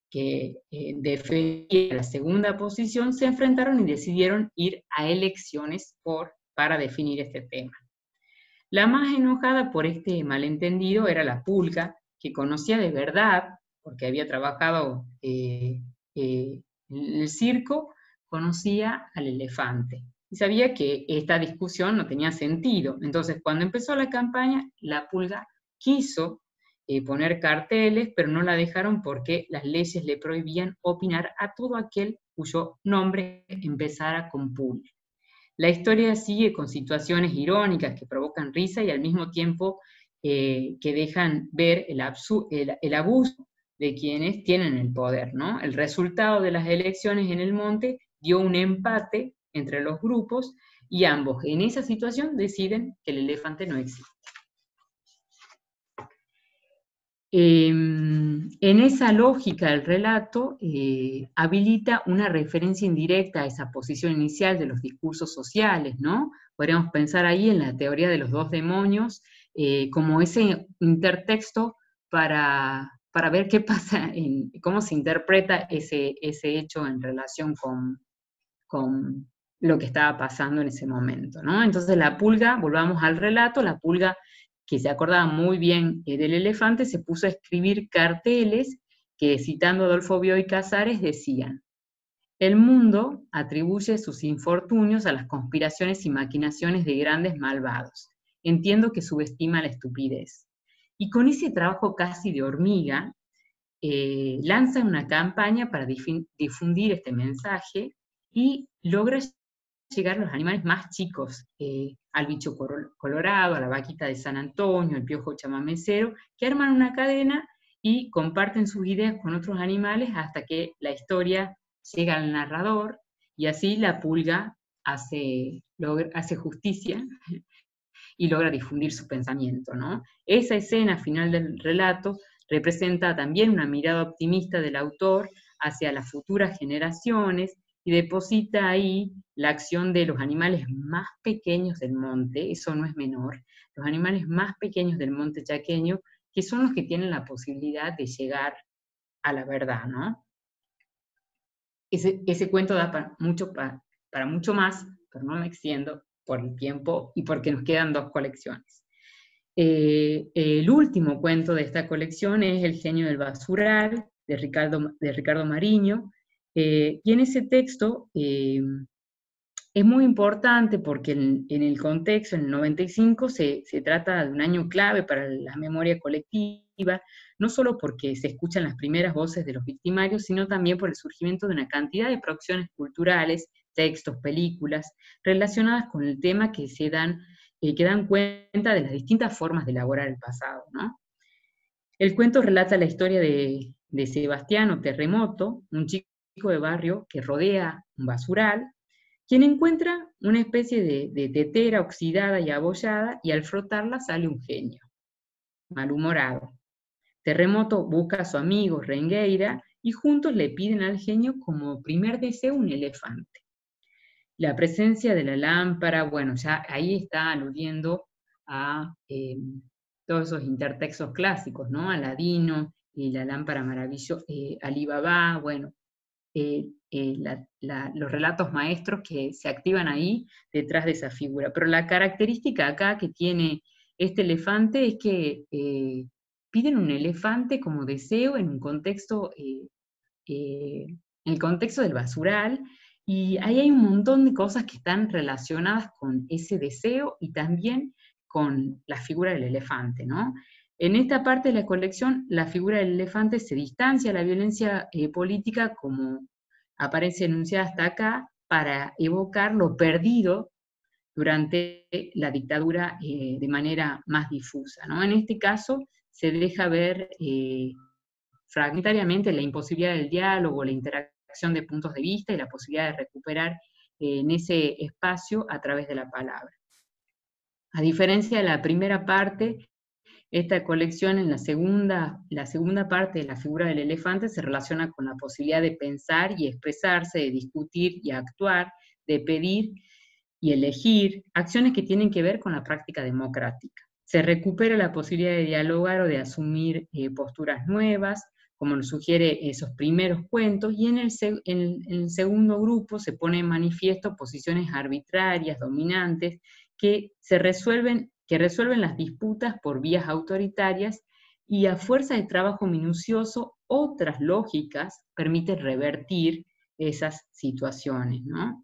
Speaker 1: que defendía la segunda posición, se enfrentaron y decidieron ir a elecciones para definir este tema. La más enojada por este malentendido era la pulga, que conocía de verdad, porque había trabajado en el circo, conocía al elefante. Y sabía que esta discusión no tenía sentido. Entonces, cuando empezó la campaña, la pulga quiso poner carteles, pero no la dejaron porque las leyes le prohibían opinar a todo aquel cuyo nombre empezara con pul. La historia sigue con situaciones irónicas que provocan risa y al mismo tiempo que dejan ver el abuso de quienes tienen el poder, ¿no? El resultado de las elecciones en el monte dio un empate entre los grupos y ambos en esa situación deciden que el elefante no existe. En esa lógica del relato habilita una referencia indirecta a esa posición inicial de los discursos sociales, ¿no? Podríamos pensar ahí en la teoría de los dos demonios como ese intertexto para ver qué pasa, cómo se interpreta ese hecho en relación con lo que estaba pasando en ese momento, ¿no? Entonces la pulga, volvamos al relato, la pulga, que se acordaba muy bien del elefante, se puso a escribir carteles que, citando a Adolfo Bioy Casares, decían: el mundo atribuye sus infortunios a las conspiraciones y maquinaciones de grandes malvados. Entiendo que subestima la estupidez. Y con ese trabajo casi de hormiga, lanza una campaña para difundir este mensaje y logra llegar a los animales más chicos, al bicho colorado, a la vaquita de San Antonio, al piojo chamamecero, que arman una cadena y comparten sus ideas con otros animales hasta que la historia llega al narrador, y así la pulga hace justicia y logra difundir su pensamiento, ¿no? Esa escena final del relato representa también una mirada optimista del autor hacia las futuras generaciones y deposita ahí la acción de los animales más pequeños del monte, eso no es menor, los animales más pequeños del monte chaqueño, que son los que tienen la posibilidad de llegar a la verdad, ¿no? Ese cuento da para mucho más, pero no me extiendo por el tiempo y porque nos quedan dos colecciones. El último cuento de esta colección es El genio del basural, de Ricardo Mariño, y en ese texto es muy importante porque en el contexto, en el 95, se trata de un año clave para la memoria colectiva, no solo porque se escuchan las primeras voces de los victimarios, sino también por el surgimiento de una cantidad de producciones culturales, textos, películas, relacionadas con el tema que dan cuenta de las distintas formas de elaborar el pasado, ¿no? El cuento relata la historia de Sebastiano Terremoto, un chico de barrio que rodea un basural, quien encuentra una especie de tetera oxidada y abollada, y al frotarla sale un genio, malhumorado. Terremoto busca a su amigo Rengueira y juntos le piden al genio como primer deseo un elefante. La presencia de la lámpara, bueno, ya ahí está aludiendo a todos esos intertextos clásicos, ¿no? Aladino y la lámpara maravillosa, Alí Baba, bueno, los relatos maestros que se activan ahí detrás de esa figura. Pero la característica acá que tiene este elefante es que piden un elefante como deseo en un contexto, en el contexto del basural, y ahí hay un montón de cosas que están relacionadas con ese deseo y también con la figura del elefante, ¿no? En esta parte de la colección, la figura del elefante se distancia de la violencia política, como aparece enunciada hasta acá, para evocar lo perdido durante la dictadura de manera más difusa, ¿no? En este caso se deja ver fragmentariamente la imposibilidad del diálogo, la interacción de puntos de vista y la posibilidad de recuperar en ese espacio a través de la palabra. A diferencia de la primera parte, esta colección en la segunda parte de la figura del elefante se relaciona con la posibilidad de pensar y expresarse, de discutir y actuar, de pedir y elegir, acciones que tienen que ver con la práctica democrática. Se recupera la posibilidad de dialogar o de asumir posturas nuevas, como nos sugiere esos primeros cuentos, y en el segundo grupo se pone en manifiesto posiciones arbitrarias, dominantes, que resuelven las disputas por vías autoritarias, y a fuerza de trabajo minucioso, otras lógicas permiten revertir esas situaciones, ¿no?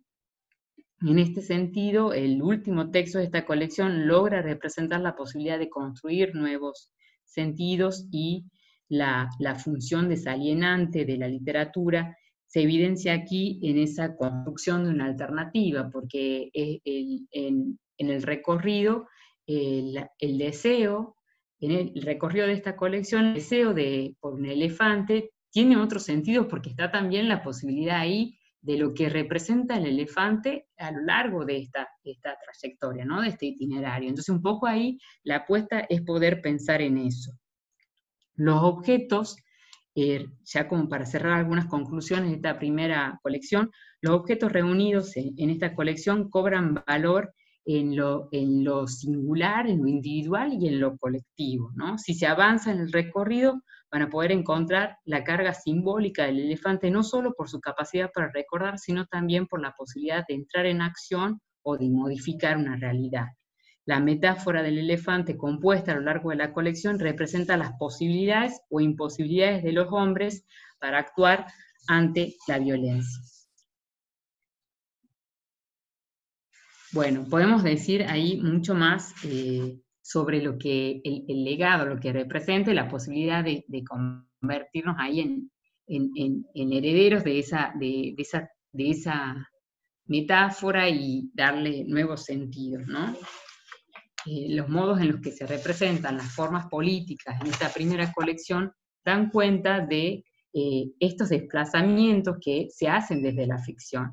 Speaker 1: En este sentido, el último texto de esta colección logra representar la posibilidad de construir nuevos sentidos, y la función desalienante de la literatura se evidencia aquí en esa construcción de una alternativa, porque en el recorrido, el deseo, en el recorrido de esta colección, el deseo por un elefante tiene otro sentido, porque está también la posibilidad ahí de lo que representa el elefante a lo largo de esta trayectoria, ¿no? De este itinerario. Entonces, un poco ahí la apuesta es poder pensar en eso. Los objetos, ya como para cerrar algunas conclusiones de esta primera colección, los objetos reunidos en esta colección cobran valor en lo singular, en lo individual y en lo colectivo, ¿no? Si se avanza en el recorrido, van a poder encontrar la carga simbólica del elefante, no solo por su capacidad para recordar, sino también por la posibilidad de entrar en acción o de modificar una realidad. La metáfora del elefante compuesta a lo largo de la colección representa las posibilidades o imposibilidades de los hombres para actuar ante la violencia. Bueno, podemos decir ahí mucho más sobre lo que el legado, lo que representa, la posibilidad de convertirnos ahí en herederos de esa metáfora y darle nuevos sentidos, ¿no? Los modos en los que se representan las formas políticas en esta primera colección dan cuenta de estos desplazamientos que se hacen desde la ficción.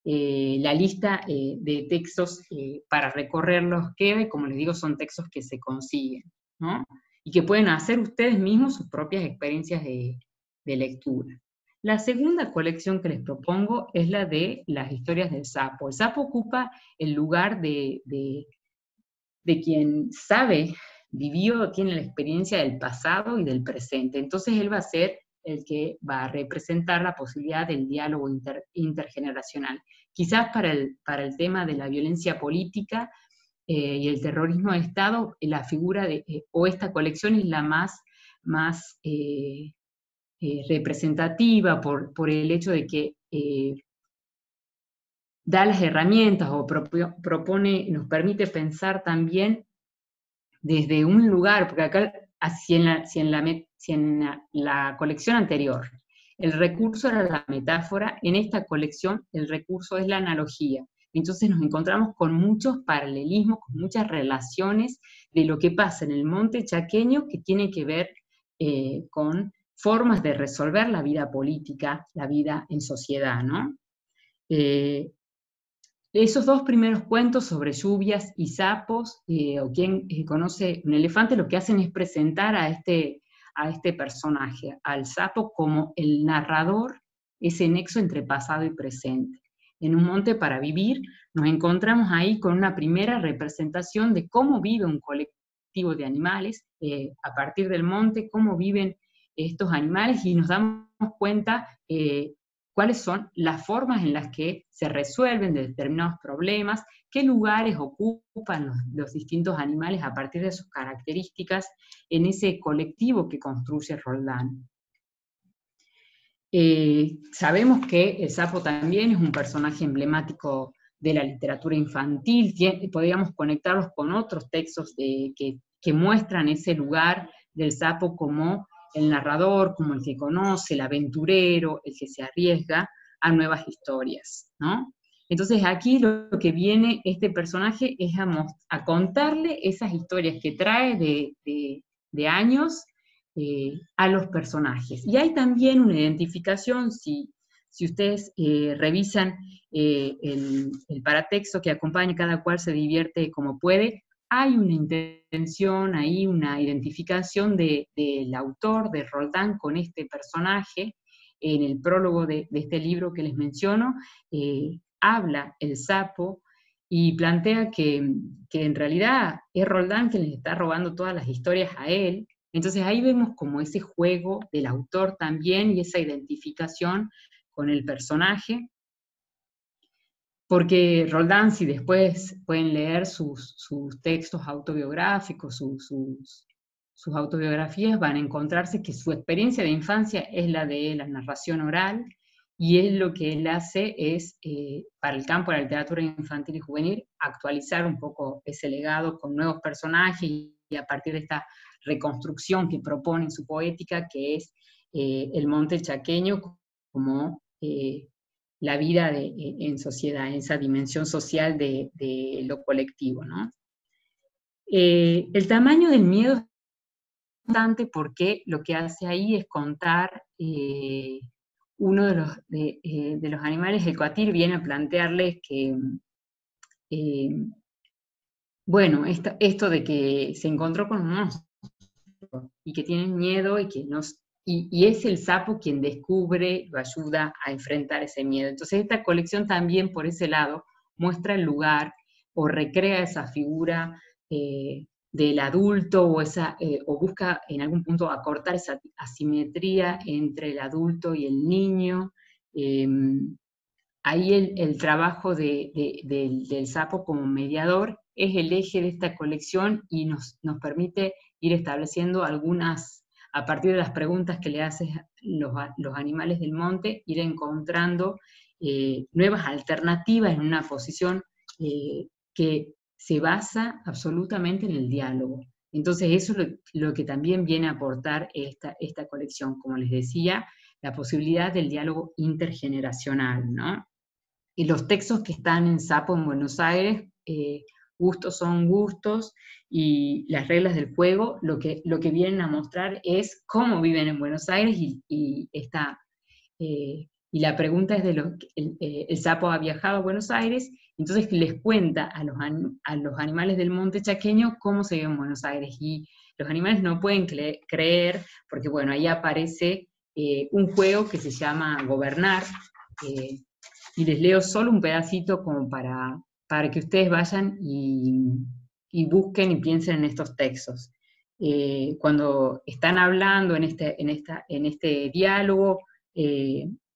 Speaker 1: La lista de textos para recorrerlos queda, y como les digo, son textos que se consiguen, ¿no? Y que pueden hacer ustedes mismos sus propias experiencias de lectura. La segunda colección que les propongo es la de las historias del sapo. El sapo ocupa el lugar de quien sabe, vivió, tiene la experiencia del pasado y del presente. Entonces él va a ser el que va a representar la posibilidad del diálogo intergeneracional. Quizás para el tema de la violencia política y el terrorismo de Estado, la figura o esta colección es la más representativa por el hecho de que da las herramientas o propone, nos permite pensar también desde un lugar, porque acá, si en la colección anterior el recurso era la metáfora, en esta colección el recurso es la analogía. Entonces nos encontramos con muchos paralelismos, con muchas relaciones de lo que pasa en el monte chaqueño, que tiene que ver con formas de resolver la vida política, la vida en sociedad, ¿no? Esos dos primeros cuentos sobre lluvias y sapos, o quien conoce un elefante, lo que hacen es presentar a este personaje, al sapo, como el narrador, ese nexo entre pasado y presente. En Un monte para vivir nos encontramos ahí con una primera representación de cómo vive un colectivo de animales, a partir del monte, cómo viven estos animales, y nos damos cuenta cuáles son las formas en las que se resuelven determinados problemas, qué lugares ocupan los distintos animales a partir de sus características en ese colectivo que construye Roldán. Sabemos que el sapo también es un personaje emblemático de la literatura infantil, podríamos conectarlos con otros textos que muestran ese lugar del sapo como el narrador, como el que conoce, el aventurero, el que se arriesga a nuevas historias, ¿no? Entonces aquí lo que viene este personaje es a contarle esas historias que trae de años, a los personajes. Y hay también una identificación, si ustedes revisan el paratexto que acompaña, cada cual se divierte como puede, hay una intención, hay una identificación del autor, de Roldán, con este personaje. En el prólogo de este libro que les menciono, habla el sapo y plantea que en realidad es Roldán quien les está robando todas las historias a él. Entonces ahí vemos como ese juego del autor también y esa identificación con el personaje, porque Roldán, si después pueden leer sus textos autobiográficos, sus autobiografías, van a encontrarse que su experiencia de infancia es la de la narración oral, y él lo que él hace es, para el campo de la literatura infantil y juvenil, actualizar un poco ese legado con nuevos personajes, y a partir de esta reconstrucción que propone en su poética, que es el monte chaqueño como la vida en sociedad, en esa dimensión social de lo colectivo, ¿no? El tamaño del miedo es importante porque lo que hace ahí es contar uno de los animales. El coatir viene a plantearles que, bueno, esto de que se encontró con un monstruo y que tienen miedo y que y es el sapo quien descubre, lo ayuda a enfrentar ese miedo. Entonces esta colección también por ese lado muestra el lugar o recrea esa figura del adulto o busca en algún punto acortar esa asimetría entre el adulto y el niño. Ahí el trabajo del sapo como mediador es el eje de esta colección y nos permite ir estableciendo algunas, a partir de las preguntas que le hacen los animales del monte, ir encontrando nuevas alternativas en una posición que se basa absolutamente en el diálogo. Entonces eso es lo que también viene a aportar esta colección, como les decía, la posibilidad del diálogo intergeneracional, ¿no? Y los textos que están en Sapo en Buenos Aires, gustos son gustos, y las reglas del juego, lo que vienen a mostrar es cómo viven en Buenos Aires, y la pregunta es el sapo ha viajado a Buenos Aires, entonces les cuenta a los animales del monte chaqueño cómo se vive en Buenos Aires, y los animales no pueden creer, porque bueno, ahí aparece un juego que se llama Gobernar, y les leo solo un pedacito como para que ustedes vayan y busquen y piensen en estos textos. Cuando están hablando en este diálogo,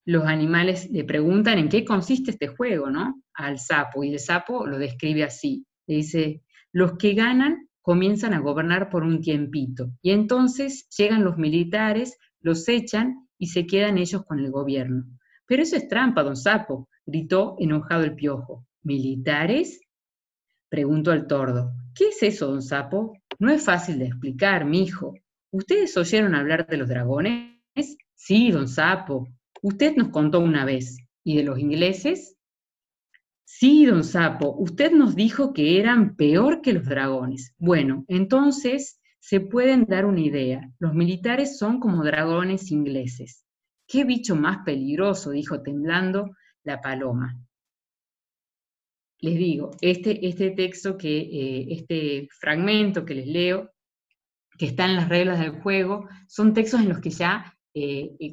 Speaker 1: los animales le preguntan en qué consiste este juego, ¿no? Al sapo, y el sapo lo describe así. Le dice, los que ganan comienzan a gobernar por un tiempito, y entonces llegan los militares, los echan y se quedan ellos con el gobierno. Pero eso es trampa, don Sapo, gritó enojado el Piojo. ¿Militares? Preguntó el Tordo. ¿Qué es eso, don Sapo? No es fácil de explicar, mijo. ¿Ustedes oyeron hablar de los dragones? Sí, don Sapo. Usted nos contó una vez. ¿Y de los ingleses? Sí, don Sapo. Usted nos dijo que eran peor que los dragones. Bueno, entonces se pueden dar una idea. Los militares son como dragones ingleses. ¡Qué bicho más peligroso!, dijo temblando la paloma. Les digo, este texto, este fragmento que les leo, que está en las reglas del juego, son textos en los que ya,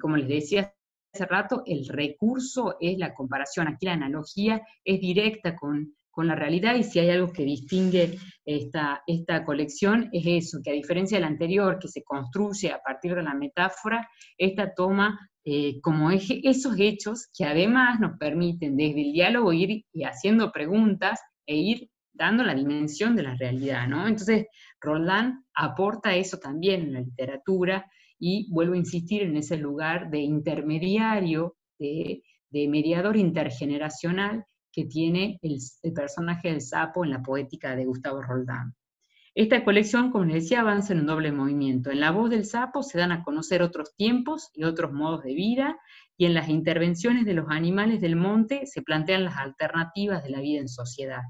Speaker 1: como les decía hace rato, el recurso es la comparación. Aquí la analogía es directa con la realidad, y si hay algo que distingue esta colección es eso, que a diferencia de la anterior, que se construye a partir de la metáfora, esta toma como eje esos hechos que además nos permiten desde el diálogo ir haciendo preguntas e ir dando la dimensión de la realidad, ¿no? Entonces, Roldán aporta eso también en la literatura, y vuelvo a insistir en ese lugar de intermediario, de mediador intergeneracional que tiene el personaje del sapo en la poética de Gustavo Roldán. Esta colección, como les decía, avanza en un doble movimiento. En la voz del sapo se dan a conocer otros tiempos y otros modos de vida, y en las intervenciones de los animales del monte se plantean las alternativas de la vida en sociedad.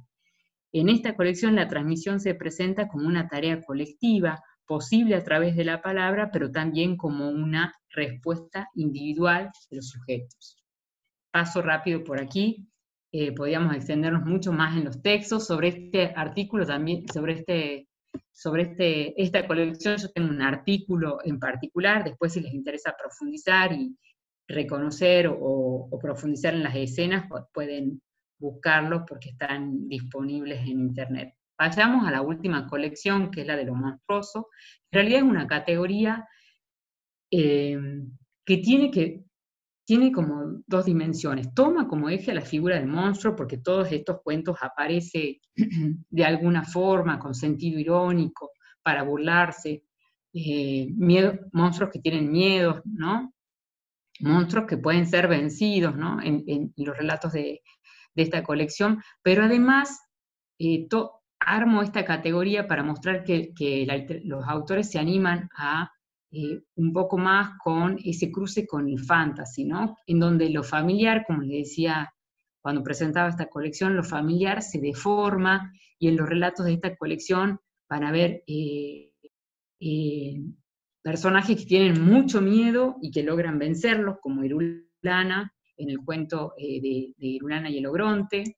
Speaker 1: En esta colección la transmisión se presenta como una tarea colectiva, posible a través de la palabra, pero también como una respuesta individual de los sujetos. Paso rápido por aquí, podríamos extendernos mucho más en los textos. Sobre este artículo también, sobre esta colección, yo tengo un artículo en particular. Después, si les interesa profundizar y reconocer o profundizar en las escenas, pues pueden buscarlos porque están disponibles en internet. Vayamos a la última colección, que es la de lo monstruoso. En realidad es una categoría que tiene como dos dimensiones. Toma como eje a la figura del monstruo, porque todos estos cuentos aparecen de alguna forma, con sentido irónico, para burlarse, monstruos que tienen miedos, ¿no? Monstruos que pueden ser vencidos, ¿no? En los relatos de esta colección, pero además armo esta categoría para mostrar que los autores se animan a un poco más con ese cruce con el fantasy, ¿no? En donde lo familiar, como les decía cuando presentaba esta colección, lo familiar se deforma, y en los relatos de esta colección van a ver personajes que tienen mucho miedo y que logran vencerlos, como Irulana, en el cuento de Irulana y el Ogronte,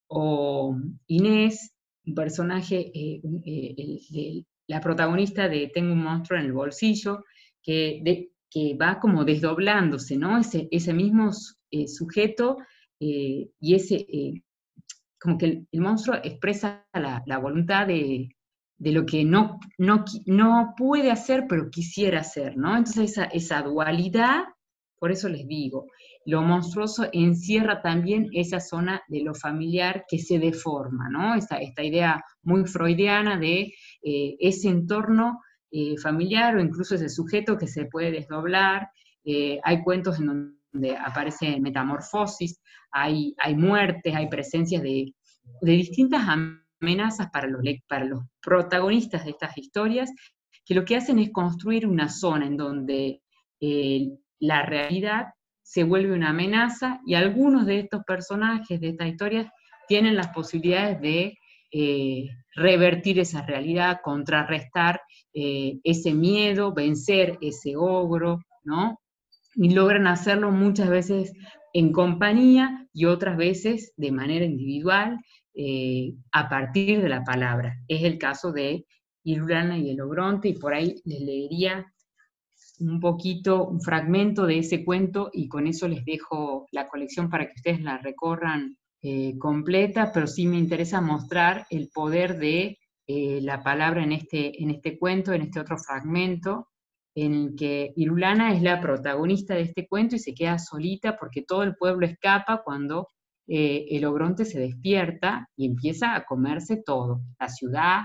Speaker 1: o Inés, un personaje, la protagonista de Tengo un monstruo en el bolsillo, que va como desdoblándose, ¿no? Ese mismo sujeto, y como que el monstruo expresa la voluntad de lo que no puede hacer, pero quisiera hacer, ¿no? Entonces esa dualidad, por eso les digo, lo monstruoso encierra también esa zona de lo familiar que se deforma, ¿no? Esta idea muy freudiana de ese entorno familiar, o incluso ese sujeto que se puede desdoblar. Hay cuentos en donde aparece metamorfosis, hay muertes, hay presencias de distintas amenazas para los protagonistas de estas historias, que lo que hacen es construir una zona en donde la realidad se vuelve una amenaza, y algunos de estos personajes de estas historias tienen las posibilidades de revertir esa realidad, contrarrestar ese miedo, vencer ese ogro, ¿no? Y logran hacerlo muchas veces en compañía y otras veces de manera individual, a partir de la palabra. Es el caso de Irulana y el Ogronte, y por ahí les leería un poquito, un fragmento de ese cuento, y con eso les dejo la colección para que ustedes la recorran completa, pero sí me interesa mostrar el poder de la palabra en este cuento, en este otro fragmento, en el que Irulana es la protagonista de este cuento y se queda solita porque todo el pueblo escapa cuando el Ogronte se despierta y empieza a comerse todo, la ciudad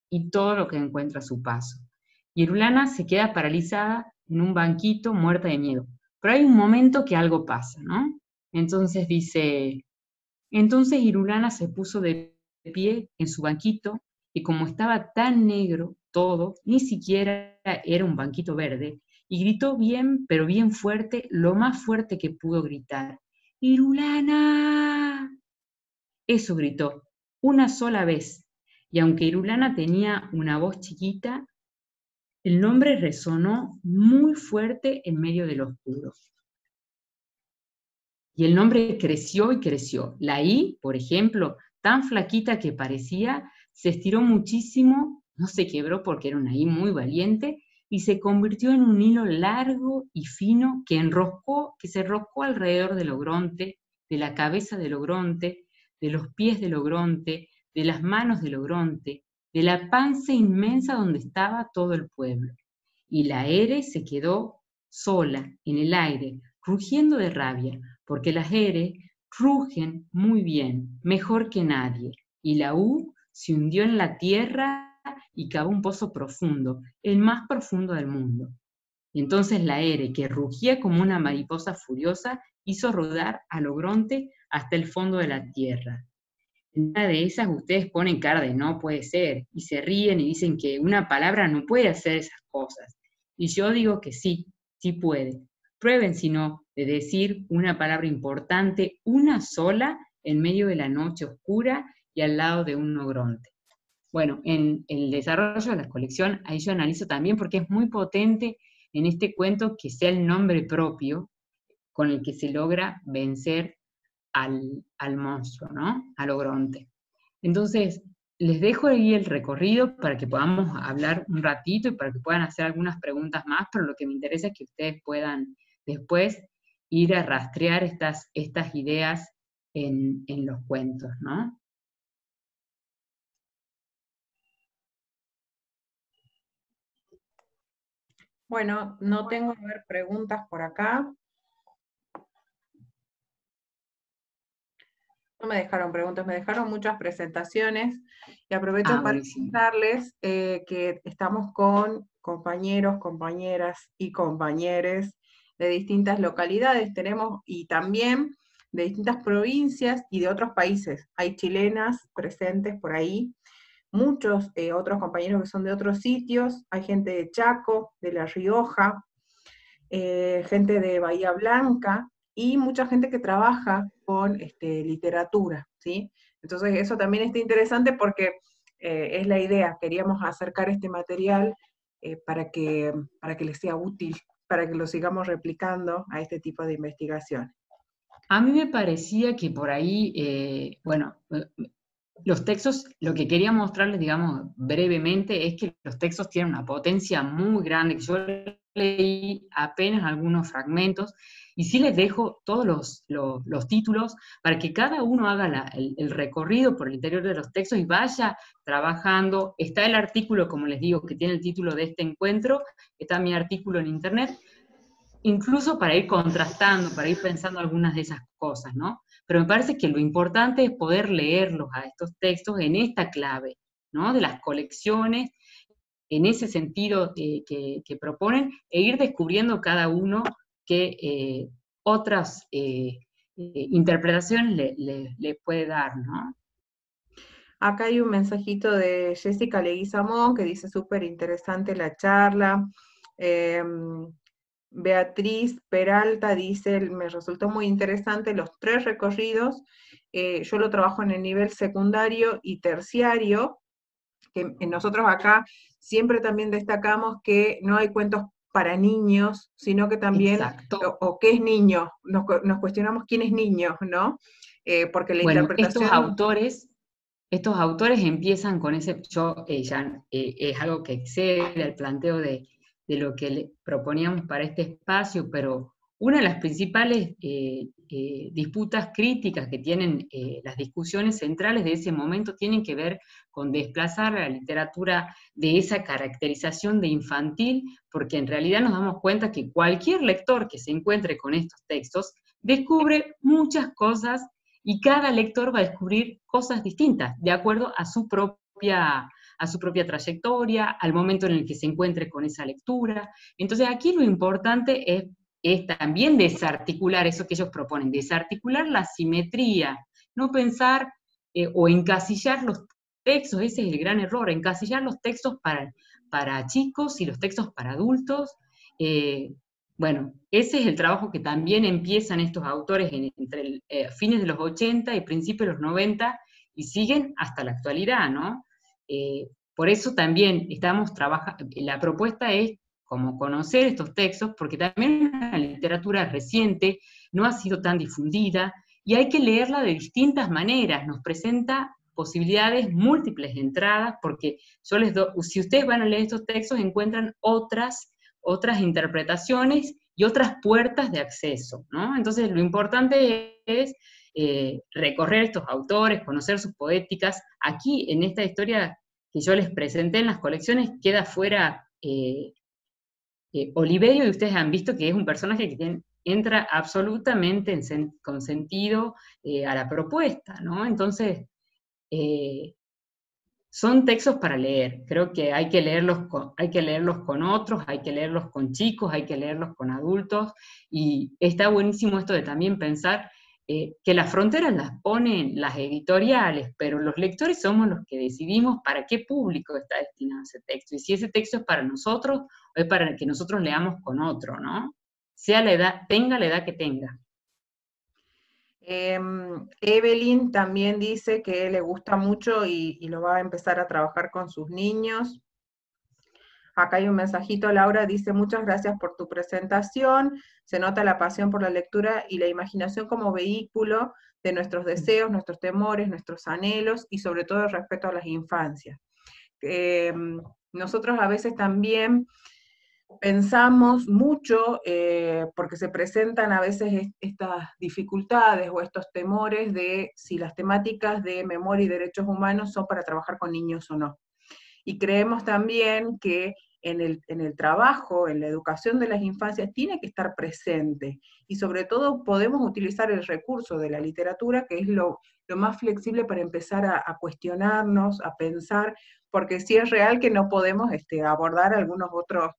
Speaker 1: y todo lo que encuentra a su paso. Irulana se queda paralizada en un banquito, muerta de miedo. Pero hay un momento que algo pasa, ¿no? Entonces dice, entonces Irulana se puso de pie en su banquito, y como estaba tan negro todo, ni siquiera era un banquito verde, y gritó bien, pero bien fuerte, lo más fuerte que pudo gritar. ¡Irulana! Eso gritó, una sola vez, y aunque Irulana tenía una voz chiquita, el nombre resonó muy fuerte en medio del oscuro. Y el nombre creció y creció. La I, por ejemplo, tan flaquita que parecía, se estiró muchísimo, no se quebró porque era una I muy valiente, y se convirtió en un hilo largo y fino que se enroscó alrededor del Ogronte, de la cabeza del Ogronte, de los pies del Ogronte, de las manos del Ogronte, de la panza inmensa donde estaba todo el pueblo. Y la Ere se quedó sola en el aire, rugiendo de rabia, porque las Ere rugen muy bien, mejor que nadie, y la U se hundió en la tierra y cavó un pozo profundo, el más profundo del mundo. Y entonces la Ere, que rugía como una mariposa furiosa, hizo rodar al Ogronte hasta el fondo de la tierra. En una de esas ustedes ponen cara de no puede ser, y se ríen y dicen que una palabra no puede hacer esas cosas. Y yo digo que sí, sí puede. Prueben, si no, de decir una palabra importante, una sola, en medio de la noche oscura y al lado de un Ogronte. Bueno, en el desarrollo de la colección, ahí yo analizo también porque es muy potente en este cuento que sea el nombre propio con el que se logra vencer al monstruo, ¿no? Al ogronte. Entonces, les dejo ahí el recorrido para que podamos hablar un ratito y para que puedan hacer algunas preguntas más, pero lo que me interesa es que ustedes puedan después ir a rastrear estas ideas en los cuentos, ¿no?
Speaker 2: Bueno, no tengo, a ver, preguntas por acá. No me dejaron preguntas, me dejaron muchas presentaciones y aprovecho para
Speaker 1: Buenísimo.
Speaker 2: contarles que estamos con compañeros, compañeras y compañeres de distintas localidades, tenemos y también de distintas provincias y de otros países. Hay chilenas presentes por ahí, muchos otros compañeros que son de otros sitios, hay gente de Chaco, de La Rioja, gente de Bahía Blanca y mucha gente que trabaja con literatura, ¿sí? Entonces eso también está interesante porque es la idea, queríamos acercar este material para que les sea útil, para que lo sigamos replicando a este tipo de investigación.
Speaker 1: A mí me parecía que por ahí, bueno, los textos, lo que quería mostrarles, digamos, brevemente, es que los textos tienen una potencia muy grande, que yo leí apenas algunos fragmentos, y sí les dejo todos los títulos para que cada uno haga el recorrido por el interior de los textos y vaya trabajando. Está el artículo, como les digo, que tiene el título de este encuentro, está mi artículo en internet, incluso para ir contrastando, para ir pensando algunas de esas cosas, ¿no? Pero me parece que lo importante es poder leerlos a estos textos en esta clave, ¿no? De las colecciones, en ese sentido que proponen, e ir descubriendo cada uno que otras interpretaciones le puede dar, ¿no?
Speaker 2: Acá hay un mensajito de Jessica Leguizamón que dice súper interesante la charla. Beatriz Peralta dice, me resultó muy interesante los 3 recorridos. Yo lo trabajo en el nivel secundario y terciario, que nosotros acá siempre también destacamos que no hay cuentos para niños, sino que también,
Speaker 1: Exacto.
Speaker 2: o qué es niño, nos cuestionamos quién es niño, ¿no? Porque la
Speaker 1: Bueno,
Speaker 2: interpretación...
Speaker 1: estos autores empiezan con ese, es algo que excede al planteo de lo que proponíamos para este espacio, pero una de las principales disputas críticas que tienen las discusiones centrales de ese momento tienen que ver con desplazar a la literatura de esa caracterización de infantil, porque en realidad nos damos cuenta que cualquier lector que se encuentre con estos textos descubre muchas cosas y cada lector va a descubrir cosas distintas, de acuerdo a su propia trayectoria, al momento en el que se encuentre con esa lectura. Entonces aquí lo importante es también desarticular eso que ellos proponen, desarticular la simetría, no pensar o encasillar los textos, ese es el gran error, encasillar los textos para chicos y los textos para adultos. Bueno, ese es el trabajo que también empiezan estos autores entre fines de los 80 y principios de los 90 y siguen hasta la actualidad, ¿no? Por eso también estamos trabajando, la propuesta es como conocer estos textos, porque también la literatura reciente no ha sido tan difundida y hay que leerla de distintas maneras, nos presenta posibilidades múltiples de entradas, porque yo les doy, si ustedes van a leer estos textos encuentran otras interpretaciones y otras puertas de acceso, ¿no? Entonces lo importante es recorrer estos autores, conocer sus poéticas. Aquí, en esta historia que yo les presenté en las colecciones, queda fuera Oliverio, y ustedes han visto que es un personaje que entra absolutamente con sentido a la propuesta, ¿no? Entonces, eh, son textos para leer. Creo que hay que leerlos con otros, hay que leerlos con chicos, hay que leerlos con adultos. Y está buenísimo esto de también pensar que las fronteras las ponen las editoriales, pero los lectores somos los que decidimos para qué público está destinado ese texto. Y si ese texto es para nosotros o es para que nosotros leamos con otro, ¿no? Sea la edad, tenga la edad que tenga.
Speaker 2: Evelyn también dice que le gusta mucho y lo va a empezar a trabajar con sus niños. Acá hay un mensajito, Laura dice, muchas gracias por tu presentación, se nota la pasión por la lectura y la imaginación como vehículo de nuestros deseos, nuestros temores, nuestros anhelos y sobre todo el respeto a las infancias. Nosotros a veces también pensamos mucho, porque se presentan a veces estas dificultades o estos temores de si las temáticas de memoria y derechos humanos son para trabajar con niños o no. Y creemos también que en el trabajo, en la educación de las infancias, tiene que estar presente. Y sobre todo podemos utilizar el recurso de la literatura, que es lo más flexible para empezar a cuestionarnos, a pensar, porque sí es real que no podemos abordar algunos otros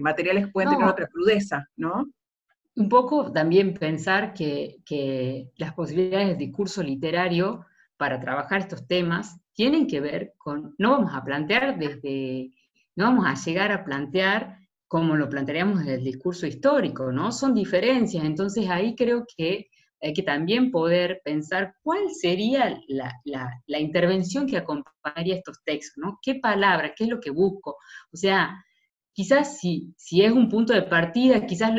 Speaker 2: materiales que pueden tener
Speaker 1: No,
Speaker 2: otra crudeza, ¿no?
Speaker 1: un poco también pensar que las posibilidades de discurso literario para trabajar estos temas tienen que ver con, no vamos a plantear no vamos a llegar a plantear como lo plantearíamos desde el discurso histórico, ¿no? Son diferencias, entonces ahí creo que hay que también poder pensar cuál sería la intervención que acompañaría estos textos, ¿no? ¿Qué palabra, qué es lo que busco? O sea, quizás si es un punto de partida, quizás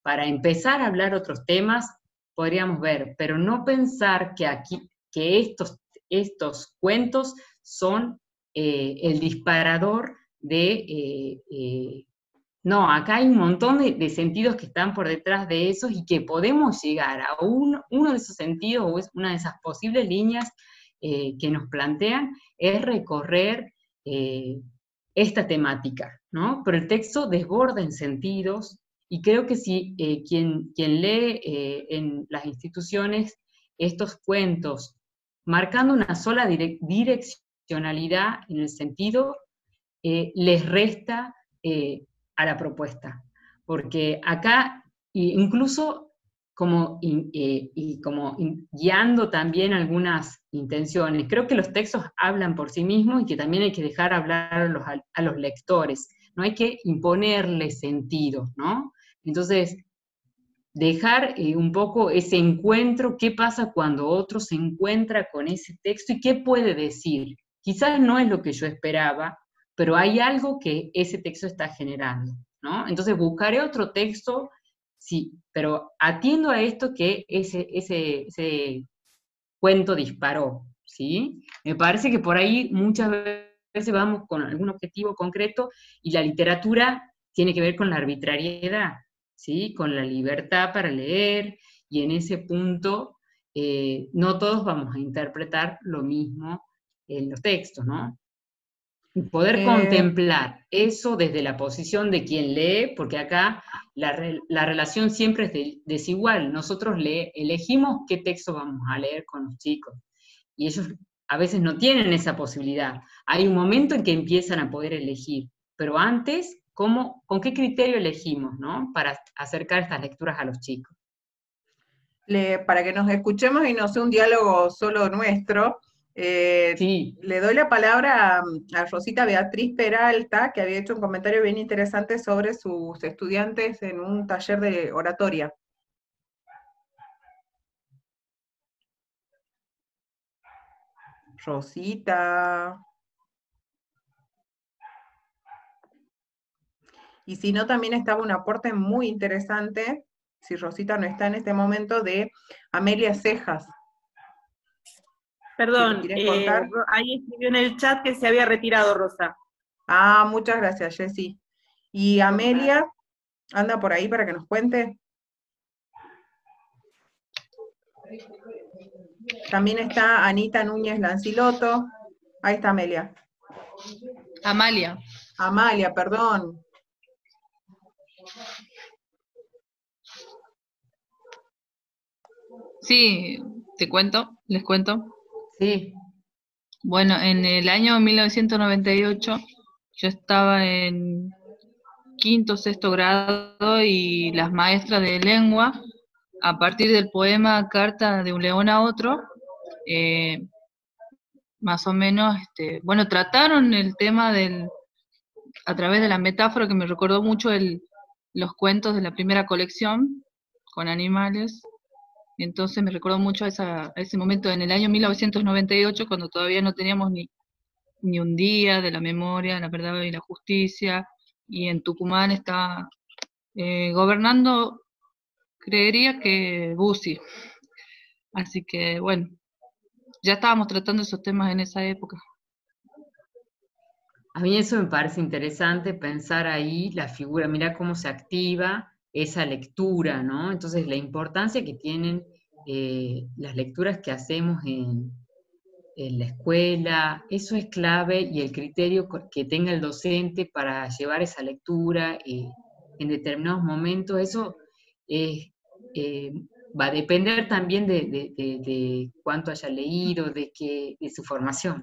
Speaker 1: para empezar a hablar otros temas podríamos ver, pero no pensar que estos cuentos son el disparador no, acá hay un montón de sentidos que están por detrás de esos y que podemos llegar a uno de esos sentidos o es una de esas posibles líneas que nos plantean es recorrer esta temática, ¿no? Pero el texto desborda en sentidos y creo que si quien lee en las instituciones estos cuentos, marcando una sola direccionalidad en el sentido, les resta a la propuesta. Porque acá, incluso guiando también algunas intenciones, creo que los textos hablan por sí mismos y que también hay que dejar hablar a los lectores, no hay que imponerle sentido, ¿no? Entonces, dejar un poco ese encuentro, qué pasa cuando otro se encuentra con ese texto y qué puede decir. Quizás no es lo que yo esperaba, pero hay algo que ese texto está generando, ¿no? Entonces buscaré otro texto, sí, pero atiendo a esto que ese cuento disparó, ¿sí? Me parece que por ahí muchas veces vamos con algún objetivo concreto y la literatura tiene que ver con la arbitrariedad, ¿sí? Con la libertad para leer, y en ese punto no todos vamos a interpretar lo mismo en los textos, ¿no? Poder
Speaker 2: Eh,
Speaker 1: contemplar eso desde la posición de quien lee, porque acá la relación siempre es desigual. Nosotros elegimos qué texto vamos a leer con los chicos, y ellos a veces no tienen esa posibilidad. Hay un momento en que empiezan a poder elegir, pero antes, ¿con qué criterio elegimos, ¿no? Para acercar estas lecturas a los chicos?
Speaker 2: para que nos escuchemos y no sea un diálogo solo nuestro,
Speaker 1: Sí,
Speaker 2: le doy la palabra a Rosita Beatriz Peralta, que había hecho un comentario bien interesante sobre sus estudiantes en un taller de oratoria. Rosita. Y si no, también estaba un aporte muy interesante, si Rosita no está en este momento, de Amelia Cejas. Si lo
Speaker 3: Perdón,
Speaker 2: quieres contar.
Speaker 3: ahí escribió en el chat que se había retirado Rosa.
Speaker 2: Ah, muchas gracias, Jessy. Y Amelia, anda por ahí para que nos cuente. También está Anita Núñez Lanciloto. Ahí está Amelia.
Speaker 4: Amalia.
Speaker 2: Amalia, perdón.
Speaker 4: Sí, les cuento.
Speaker 1: sí.
Speaker 4: Bueno, en el año 1998 yo estaba en quinto, sexto grado y las maestras de lengua, a partir del poema Carta de un león a otro, eh, más o menos, bueno, trataron el tema a través de la metáfora que me recordó mucho los cuentos de la primera colección con animales. Entonces me recordó mucho a ese momento en el año 1998, cuando todavía no teníamos ni un día de la memoria, la verdad y la justicia, y en Tucumán está gobernando, creería que Bussi. Así que bueno, ya estábamos tratando esos temas en esa época.
Speaker 1: A mí eso me parece interesante, pensar ahí la figura, mira cómo se activa esa lectura, ¿no? Entonces, la importancia que tienen las lecturas que hacemos en la escuela, eso es clave, y el criterio que tenga el docente para llevar esa lectura en determinados momentos, eso es, eh, va a depender también de cuánto haya leído, de su formación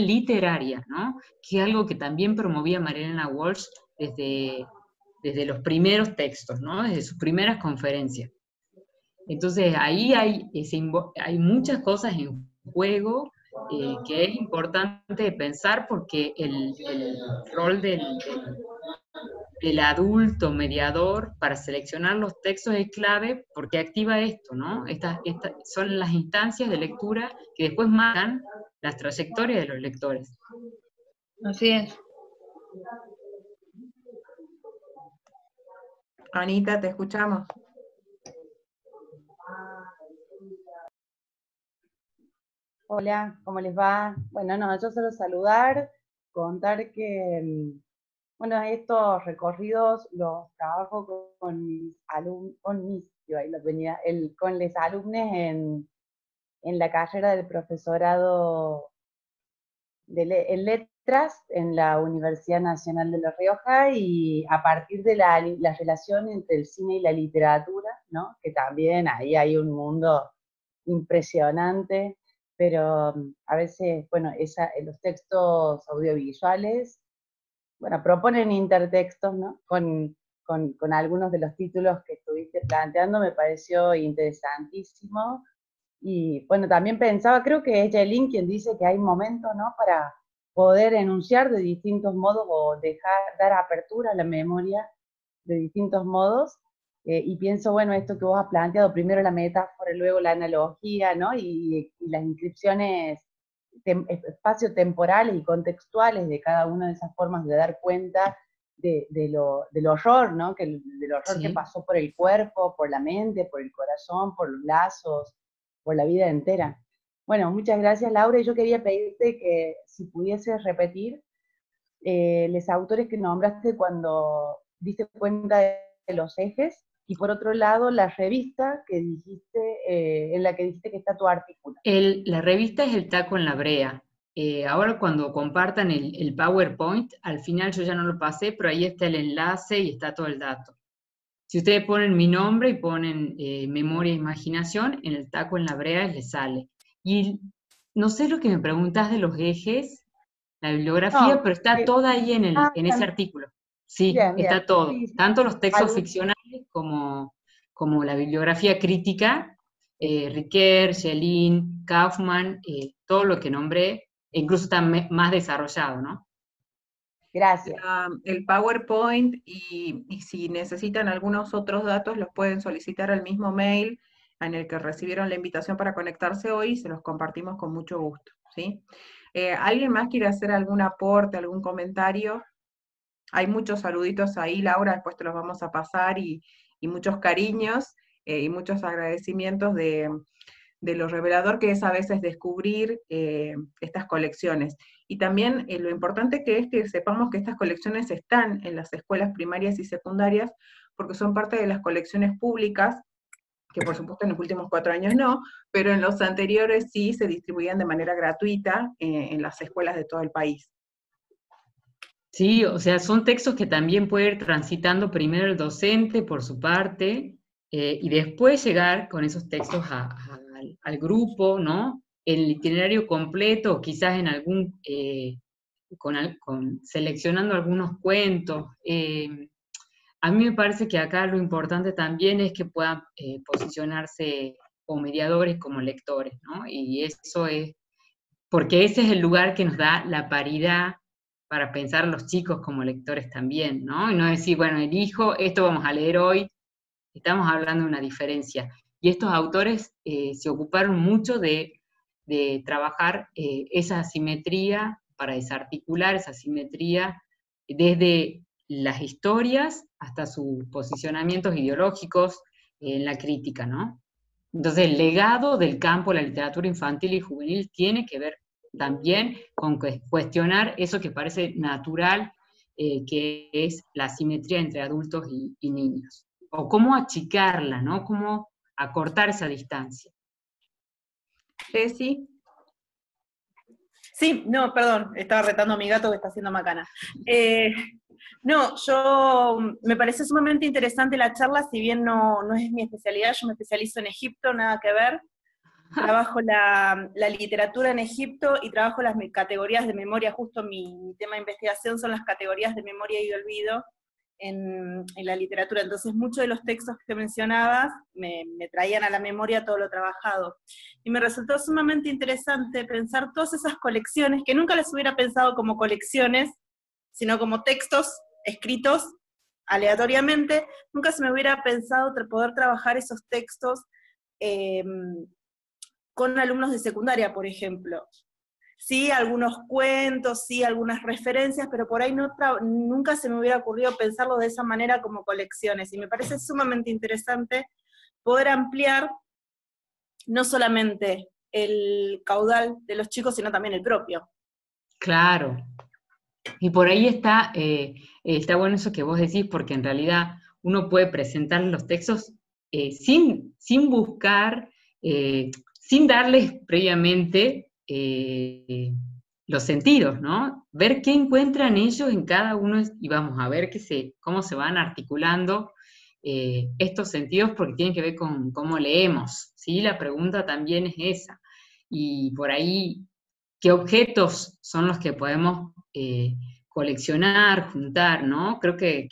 Speaker 1: literaria, ¿no? Que es algo que también promovía Marielena Walsh desde los primeros textos, ¿no? Desde sus primeras conferencias. Entonces ahí hay muchas cosas en juego que es importante pensar, porque el rol del adulto mediador para seleccionar los textos es clave, porque activa esto, ¿no? Estas son las instancias de lectura que después marcan las trayectorias de los lectores.
Speaker 4: Así es.
Speaker 2: Anita, te escuchamos.
Speaker 5: Hola, ¿cómo les va? Bueno, no, yo solo saludar, contar que, bueno, estos recorridos los trabajo con mis alumnos, con los alumnos en la carrera del profesorado en letras en la Universidad Nacional de La Rioja, y a partir de la relación entre el cine y la literatura, ¿no? Que también ahí hay un mundo impresionante, pero a veces, bueno, los textos audiovisuales, bueno, proponen intertextos, ¿no? Con algunos de los títulos que estuviste planteando, me pareció interesantísimo. Y bueno, también pensaba, creo que es Yelin quien dice que hay momentos, ¿no? Para poder enunciar de distintos modos o dar apertura a la memoria de distintos modos. Y pienso, bueno, esto que vos has planteado, primero la metáfora, luego la analogía, ¿no? Y las inscripciones espacio-temporales y contextuales de cada una de esas formas de dar cuenta del horror, ¿no? Del horror que pasó por el cuerpo, por la mente, por el corazón, por los lazos, por la vida entera. Bueno, muchas gracias, Laura, y yo quería pedirte que si pudieses repetir los autores que nombraste cuando diste cuenta de los ejes, y por otro lado, la revista que dijiste, en la que dijiste que está tu artículo.
Speaker 1: La revista es El Taco en la Brea. Ahora cuando compartan el PowerPoint, al final yo ya no lo pasé, pero ahí está el enlace y está todo el dato. Si ustedes ponen mi nombre y ponen memoria e imaginación, en El Taco en la Brea les sale. Y no sé lo que me preguntás de los ejes, la bibliografía, pero está toda ahí en ese artículo. Sí,
Speaker 5: bien,
Speaker 1: está todo.
Speaker 5: Sí.
Speaker 1: Tanto los textos ficcionales como la bibliografía crítica, Riquer, Schelin, Kaufman, todo lo que nombré, e incluso está más desarrollado, ¿no?
Speaker 5: Gracias.
Speaker 2: El PowerPoint, y si necesitan algunos otros datos, los pueden solicitar al mismo mail en el que recibieron la invitación para conectarse hoy, y se los compartimos con mucho gusto, ¿sí? ¿Alguien más quiere hacer algún aporte, algún comentario? Hay muchos saluditos ahí, Laura, después te los vamos a pasar, y muchos cariños y muchos agradecimientos de lo revelador que es a veces descubrir estas colecciones. Y también lo importante que es que sepamos que estas colecciones están en las escuelas primarias y secundarias, porque son parte de las colecciones públicas, que por supuesto en los últimos 4 años no, pero en los anteriores sí se distribuían de manera gratuita en las escuelas de todo el país.
Speaker 1: Sí, o sea, son textos que también puede ir transitando primero el docente por su parte, y después llegar con esos textos al grupo, ¿no? El itinerario completo, quizás en algún, seleccionando algunos cuentos. A mí me parece que acá lo importante también es que puedan posicionarse como mediadores, como lectores, ¿no? Y eso es, porque ese es el lugar que nos da la paridad para pensar a los chicos como lectores también, ¿no? Y no decir, bueno, elijo, esto vamos a leer hoy, estamos hablando de una diferencia. y estos autores se ocuparon mucho de trabajar esa asimetría, para desarticular esa asimetría desde las historias hasta sus posicionamientos ideológicos en la crítica, ¿no? Entonces, el legado del campo de la literatura infantil y juvenil tiene que ver también con cuestionar eso que parece natural, que es la asimetría entre adultos y niños. O cómo achicarla, ¿no? Cómo acortar esa distancia.
Speaker 2: Ceci.
Speaker 3: Sí, no, perdón, estaba retando a mi gato que está haciendo macana. No, yo me parece sumamente interesante la charla, si bien no es mi especialidad, yo me especializo en Egipto, nada que ver. Trabajo la literatura en Egipto y trabajo las categorías de memoria, justo mi tema de investigación son las categorías de memoria y olvido en la literatura. Entonces muchos de los textos que mencionabas me traían a la memoria todo lo trabajado. Y me resultó sumamente interesante pensar todas esas colecciones, que nunca las hubiera pensado como colecciones, sino como textos escritos aleatoriamente. Nunca se me hubiera pensado poder trabajar esos textos con alumnos de secundaria, por ejemplo. Sí, algunos cuentos, sí, algunas referencias, pero por ahí nunca se me hubiera ocurrido pensarlo de esa manera como colecciones, y me parece sumamente interesante poder ampliar no solamente el caudal de los chicos, sino también el propio.
Speaker 1: Claro. Y por ahí está bueno eso que vos decís, porque en realidad uno puede presentar los textos sin buscar, sin darles previamente los sentidos, ¿no? Ver qué encuentran ellos en cada uno, y vamos a ver cómo se van articulando estos sentidos, porque tienen que ver con cómo leemos, ¿sí? La pregunta también es esa. Y por ahí, ¿qué objetos son los que podemos coleccionar, juntar, ¿no? Creo que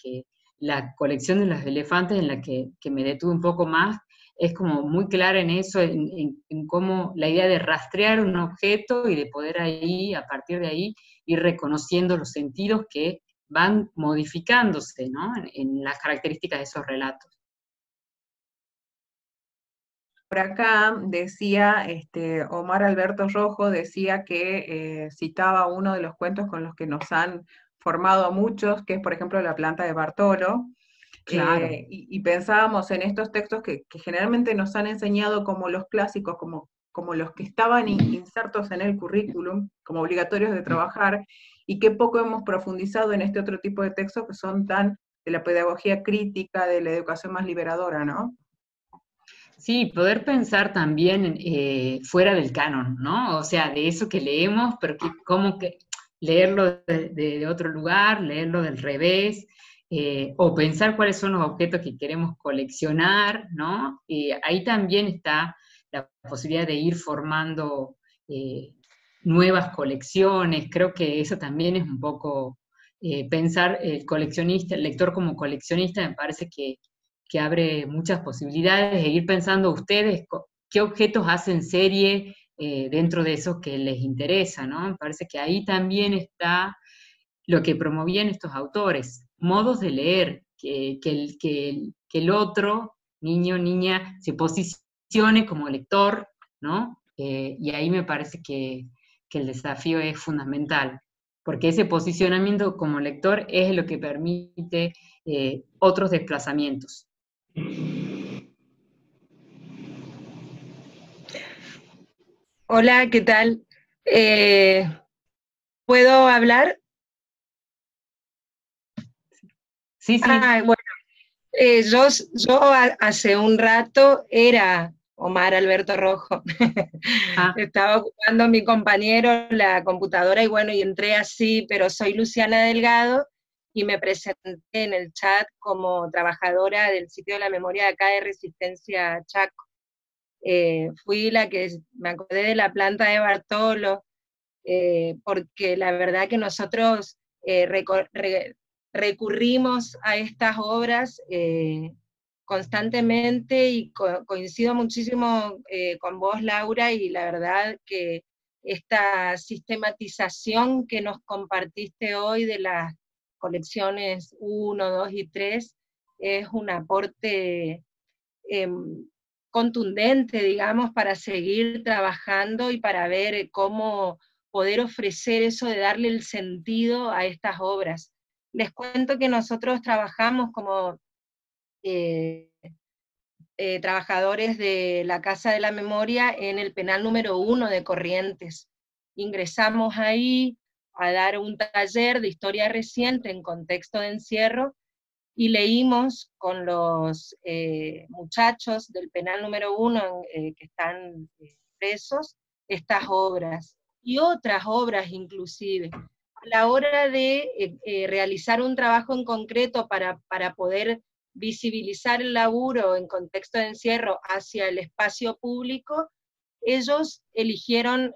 Speaker 1: la colección de los elefantes, en la que me detuve un poco más, es como muy clara en eso, en cómo la idea de rastrear un objeto y de poder ahí, a partir de ahí, ir reconociendo los sentidos que van modificándose, ¿no? En las características de esos relatos.
Speaker 2: Por acá decía, Omar Alberto Rojo decía que citaba uno de los cuentos con los que nos han formado a muchos, que es por ejemplo La planta de Bartolo.
Speaker 1: Claro.
Speaker 2: Y pensábamos en estos textos que generalmente nos han enseñado como los clásicos, como los que estaban insertos en el currículum, como obligatorios de trabajar, y qué poco hemos profundizado en este otro tipo de textos que son tan de la pedagogía crítica, de la educación más liberadora, ¿no?
Speaker 1: Sí, poder pensar también fuera del canon, ¿no? O sea, de eso que leemos, pero cómo que leerlo de otro lugar, leerlo del revés, o pensar cuáles son los objetos que queremos coleccionar, ¿no? Ahí también está la posibilidad de ir formando nuevas colecciones. Creo que eso también es un poco pensar el coleccionista, el lector como coleccionista, me parece que abre muchas posibilidades, de ir pensando ustedes qué objetos hacen serie dentro de esos que les interesa, ¿no? Me parece que ahí también está lo que promovían estos autores, modos de leer, que el otro, niño, niña, se posicione como lector, ¿no? Y ahí me parece que el desafío es fundamental, porque ese posicionamiento como lector es lo que permite otros desplazamientos.
Speaker 6: Hola, ¿qué tal? ¿Puedo hablar?
Speaker 1: Sí, sí.
Speaker 6: Bueno, yo hace un rato era Omar Alberto Rojo. Estaba ocupando mi compañero la computadora y bueno, y entré así, pero soy Luciana Delgado y me presenté en el chat como trabajadora del sitio de la memoria de acá de Resistencia Chaco. Fui la que me acordé de la planta de Bartolo, porque la verdad que nosotros recurrimos a estas obras constantemente y coincido muchísimo con vos, Laura, y la verdad que esta sistematización que nos compartiste hoy de las colecciones 1, 2 y 3 es un aporte contundente, digamos, para seguir trabajando y para ver cómo poder ofrecer eso de darle el sentido a estas obras. Les cuento que nosotros trabajamos como trabajadores de la Casa de la Memoria en el penal número 1 de Corrientes. Ingresamos ahí a dar un taller de historia reciente en contexto de encierro, y leímos con los muchachos del penal número 1 que están presos, estas obras, y otras obras inclusive. A la hora de realizar un trabajo en concreto para poder visibilizar el laburo en contexto de encierro hacia el espacio público, ellos eligieron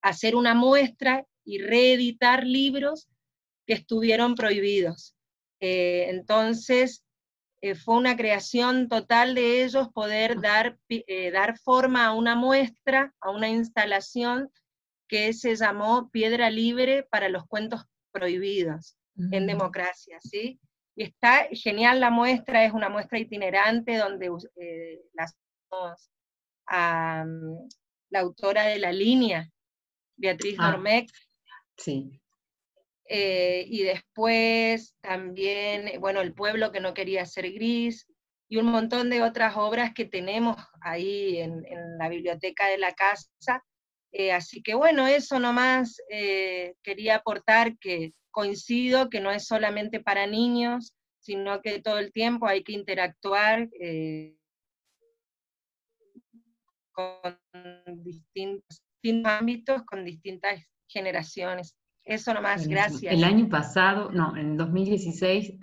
Speaker 6: hacer una muestra y reeditar libros que estuvieron prohibidos. Entonces, fue una creación total de ellos poder dar forma a una muestra, a una instalación que se llamó Piedra Libre para los cuentos prohibidos en democracia, ¿sí? Y está genial la muestra, es una muestra itinerante donde la hacemos a la autora de La Línea, Beatriz Dormec.
Speaker 1: Sí.
Speaker 6: Y después también, bueno, El pueblo que no quería ser gris, y un montón de otras obras que tenemos ahí en la biblioteca de la casa. Así que bueno, eso nomás quería aportar, que coincido que no es solamente para niños, sino que todo el tiempo hay que interactuar con distintos ámbitos, con distintas generaciones. Eso nomás, gracias.
Speaker 1: El año pasado, no, en 2016,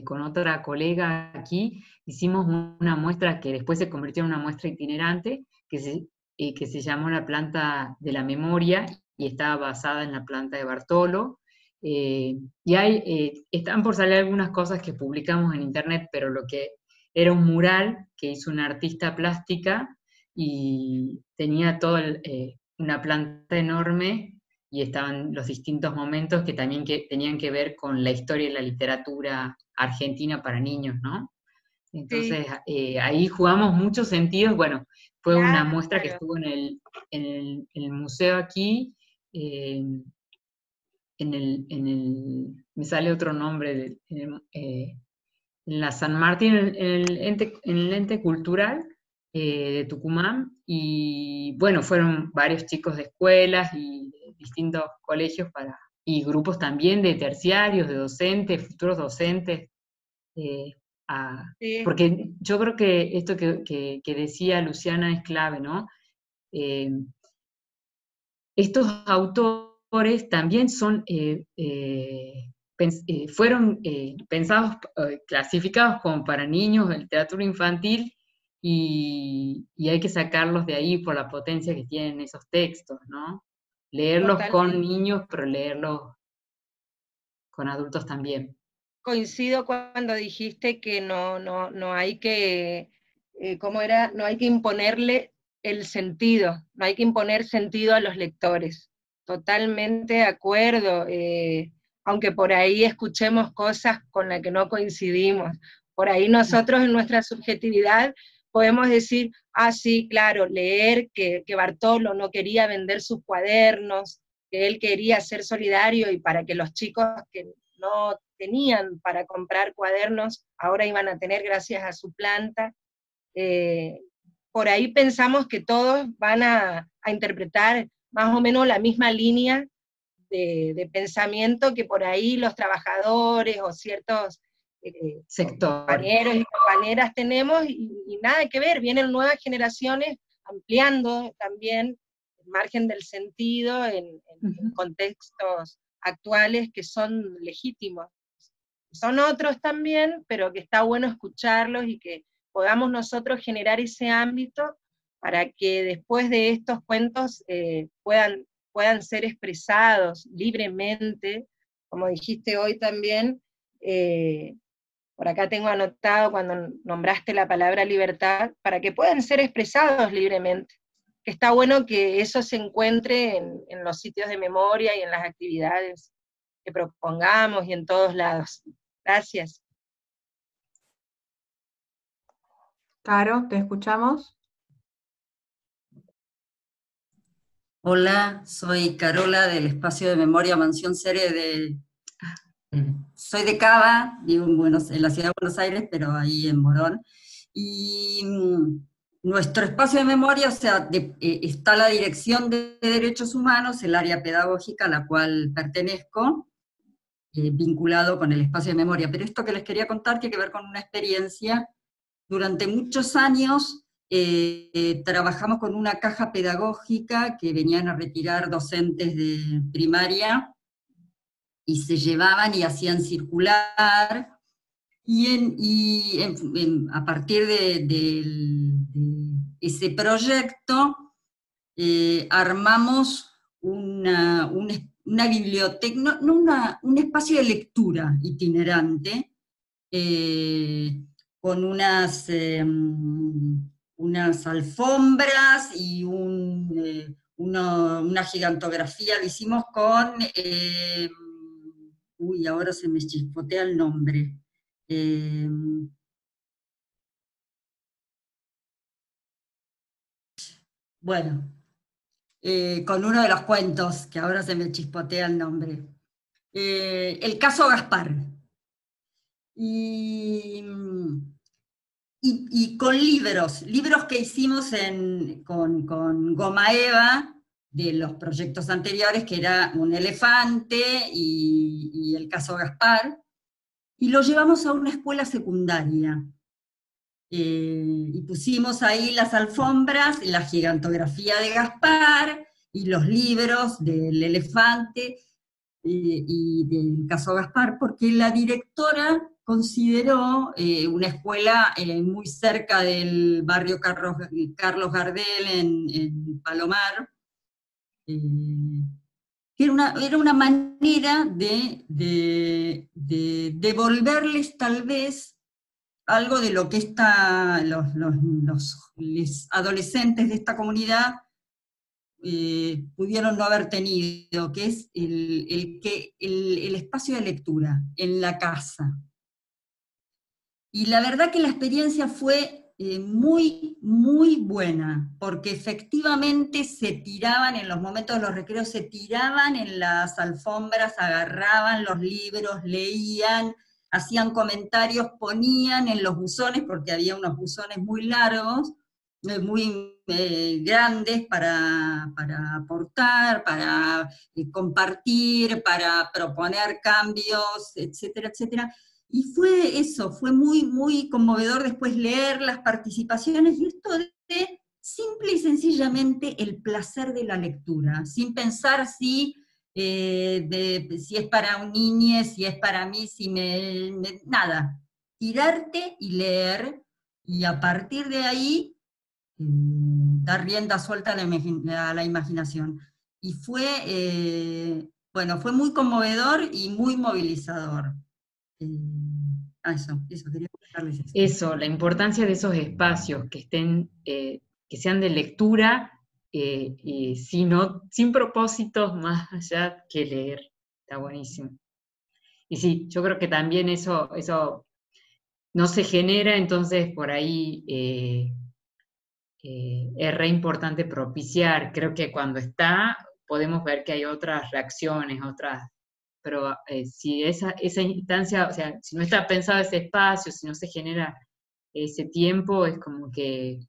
Speaker 1: con otra colega aquí, hicimos una muestra que después se convirtió en una muestra itinerante, que se llamó La Planta de la Memoria, y estaba basada en la planta de Bartolo. Y están por salir algunas cosas que publicamos en internet, pero lo que era un mural que hizo una artista plástica, y tenía una planta enorme, y estaban los distintos momentos que también tenían que ver con la historia y la literatura argentina para niños, ¿no? Entonces, sí, ahí jugamos muchos sentidos. Bueno, fue una muestra que estuvo en el museo aquí, me sale otro nombre, en la San Martín, en el ente cultural de Tucumán, y bueno, fueron varios chicos de escuelas y de distintos colegios y grupos también de terciarios, de docentes, futuros docentes,
Speaker 6: sí.
Speaker 1: Porque yo creo que esto que decía Luciana es clave, ¿no? Estos autores también fueron pensados, clasificados como para niños de literatura infantil, y hay que sacarlos de ahí por la potencia que tienen esos textos, ¿no? Leerlos
Speaker 6: Totalmente.
Speaker 1: Con niños, pero leerlos con adultos también.
Speaker 6: Coincido cuando dijiste que no hay que, ¿cómo era? No hay que imponerle el sentido, no hay que imponer sentido a los lectores. Totalmente de acuerdo, aunque por ahí escuchemos cosas con las que no coincidimos. Por ahí nosotros en nuestra subjetividad podemos decir, sí, claro, leer que Bartolo no quería vender sus cuadernos, que él quería ser solidario, y para que los chicos que no tenían para comprar cuadernos, ahora iban a tener gracias a su planta. Por ahí pensamos que todos van a interpretar más o menos la misma línea de pensamiento que por ahí los trabajadores o ciertos compañeros y compañeras tenemos, y nada que ver, vienen nuevas generaciones ampliando también el margen del sentido en contextos actuales que son legítimos. Son otros también, pero que está bueno escucharlos y que podamos nosotros generar ese ámbito para que después de estos cuentos puedan ser expresados libremente, como dijiste hoy también. Por acá tengo anotado cuando nombraste la palabra libertad, para que puedan ser expresados libremente. Que está bueno que eso se encuentre en los sitios de memoria y en las actividades que propongamos y en todos lados. Gracias.
Speaker 2: Caro, ¿te escuchamos?
Speaker 7: Hola, soy Carola del Espacio de Memoria Mansión Serie soy de Cava, vivo en la ciudad de Buenos Aires, pero ahí en Morón. Y nuestro espacio de memoria, o sea, está la Dirección de Derechos Humanos, el área pedagógica a la cual pertenezco, vinculado con el espacio de memoria. Pero esto que les quería contar tiene que ver con una experiencia. Durante muchos años trabajamos con una caja pedagógica que venían a retirar docentes de primaria, y se llevaban y hacían circular, a partir de ese proyecto armamos una biblioteca, un espacio de lectura itinerante, con unas alfombras y una gigantografía. Lo hicimos con... ahora se me chispotea el nombre. Con uno de los cuentos, que ahora se me chispotea el nombre. El caso Gaspar. Y con libros que hicimos con Goma Eva, de los proyectos anteriores, que era un elefante y el caso Gaspar, y lo llevamos a una escuela secundaria. Y pusimos ahí las alfombras, la gigantografía de Gaspar, y los libros del elefante y del caso Gaspar, porque la directora consideró una escuela muy cerca del barrio Carlos Gardel en Palomar, que era una manera de devolverles tal vez algo de lo que los adolescentes de esta comunidad pudieron no haber tenido, que es el espacio de lectura en la casa. Y la verdad que la experiencia fue muy, muy buena, porque efectivamente se tiraban en los momentos de los recreos, se tiraban en las alfombras, agarraban los libros, leían, hacían comentarios, ponían en los buzones, porque había unos buzones muy largos, muy grandes para aportar, para compartir, para proponer cambios, etcétera, etcétera. Y fue eso, fue muy, muy conmovedor después leer las participaciones, y esto de simple y sencillamente el placer de la lectura, sin pensar si es para un niño, si es para mí, nada. Tirarte y leer, y a partir de ahí dar rienda suelta a la imaginación. Y fue muy conmovedor y muy movilizador. Eso, quería contarles eso.
Speaker 1: Eso, la importancia de esos espacios que estén, que sean de lectura, y sin propósitos más allá que leer. Está buenísimo. Y sí, yo creo que también eso no se genera, entonces por ahí es re importante propiciar. Creo que cuando está, podemos ver que hay otras reacciones, pero si esa instancia, o sea, si no está pensado ese espacio, si no se genera ese tiempo, es como que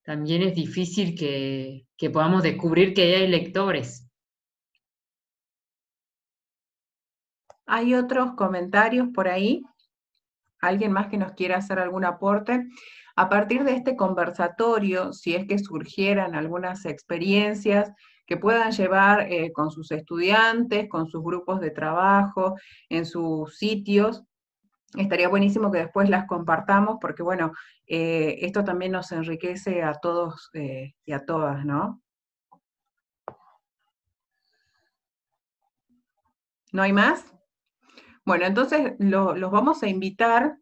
Speaker 1: también es difícil que podamos descubrir que hay lectores.
Speaker 2: ¿Hay otros comentarios por ahí? ¿Alguien más que nos quiera hacer algún aporte? A partir de este conversatorio, si es que surgieran algunas experiencias que puedan llevar con sus estudiantes, con sus grupos de trabajo, en sus sitios, estaría buenísimo que después las compartamos, porque bueno, esto también nos enriquece a todos y a todas, ¿no? ¿No hay más? Bueno, entonces los vamos a invitar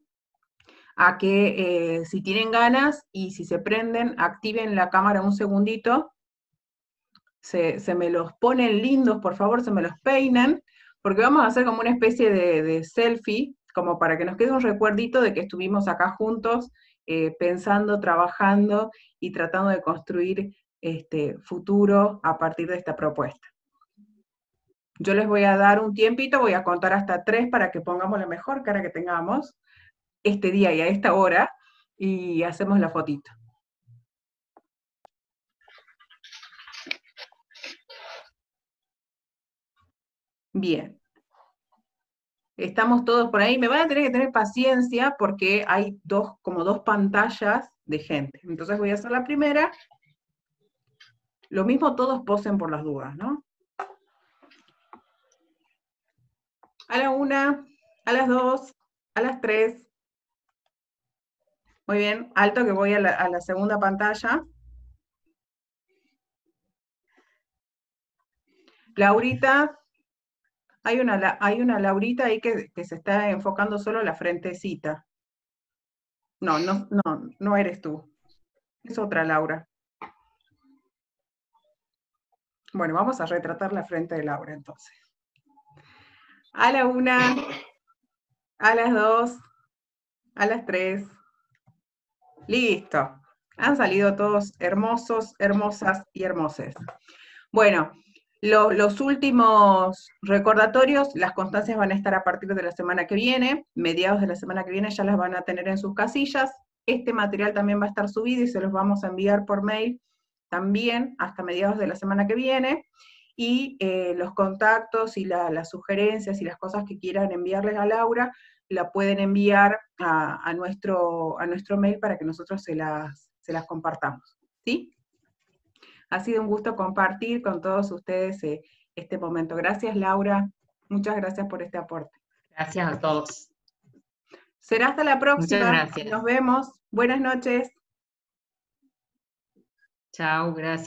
Speaker 2: a que si tienen ganas y si se prenden, activen la cámara un segundito, se me los ponen lindos, por favor, se me los peinan, porque vamos a hacer como una especie de selfie, como para que nos quede un recuerdito de que estuvimos acá juntos pensando, trabajando y tratando de construir futuro a partir de esta propuesta. Yo les voy a dar un tiempito, voy a contar hasta 3 para que pongamos la mejor cara que tengamos este día y a esta hora, y hacemos la fotito. Bien. Estamos todos por ahí. Me van a tener que tener paciencia porque hay como dos pantallas de gente. Entonces voy a hacer la primera. Lo mismo todos posen por las dudas, ¿no? A la 1, a las 2, a las 3. Muy bien, alto que voy a la segunda pantalla. Laurita, hay una Laurita ahí que se está enfocando solo la frentecita. No eres tú. Es otra Laura. Bueno, vamos a retratar la frente de Laura entonces. A la 1, a las 2, a las 3. Listo. Han salido todos hermosos, hermosas y hermoses. Bueno, los últimos recordatorios, las constancias van a estar a partir de la semana que viene, mediados de la semana que viene ya las van a tener en sus casillas. Este material también va a estar subido y se los vamos a enviar por mail también hasta mediados de la semana que viene. Y los contactos y las sugerencias y las cosas que quieran enviarles a Laura, la pueden enviar a nuestro mail para que nosotros se las compartamos, ¿sí? Ha sido un gusto compartir con todos ustedes este momento. Gracias, Laura. Muchas gracias por este aporte.
Speaker 1: Gracias a todos.
Speaker 2: Será hasta la próxima.
Speaker 1: Muchas gracias.
Speaker 2: Nos vemos. Buenas noches.
Speaker 1: Chao, gracias.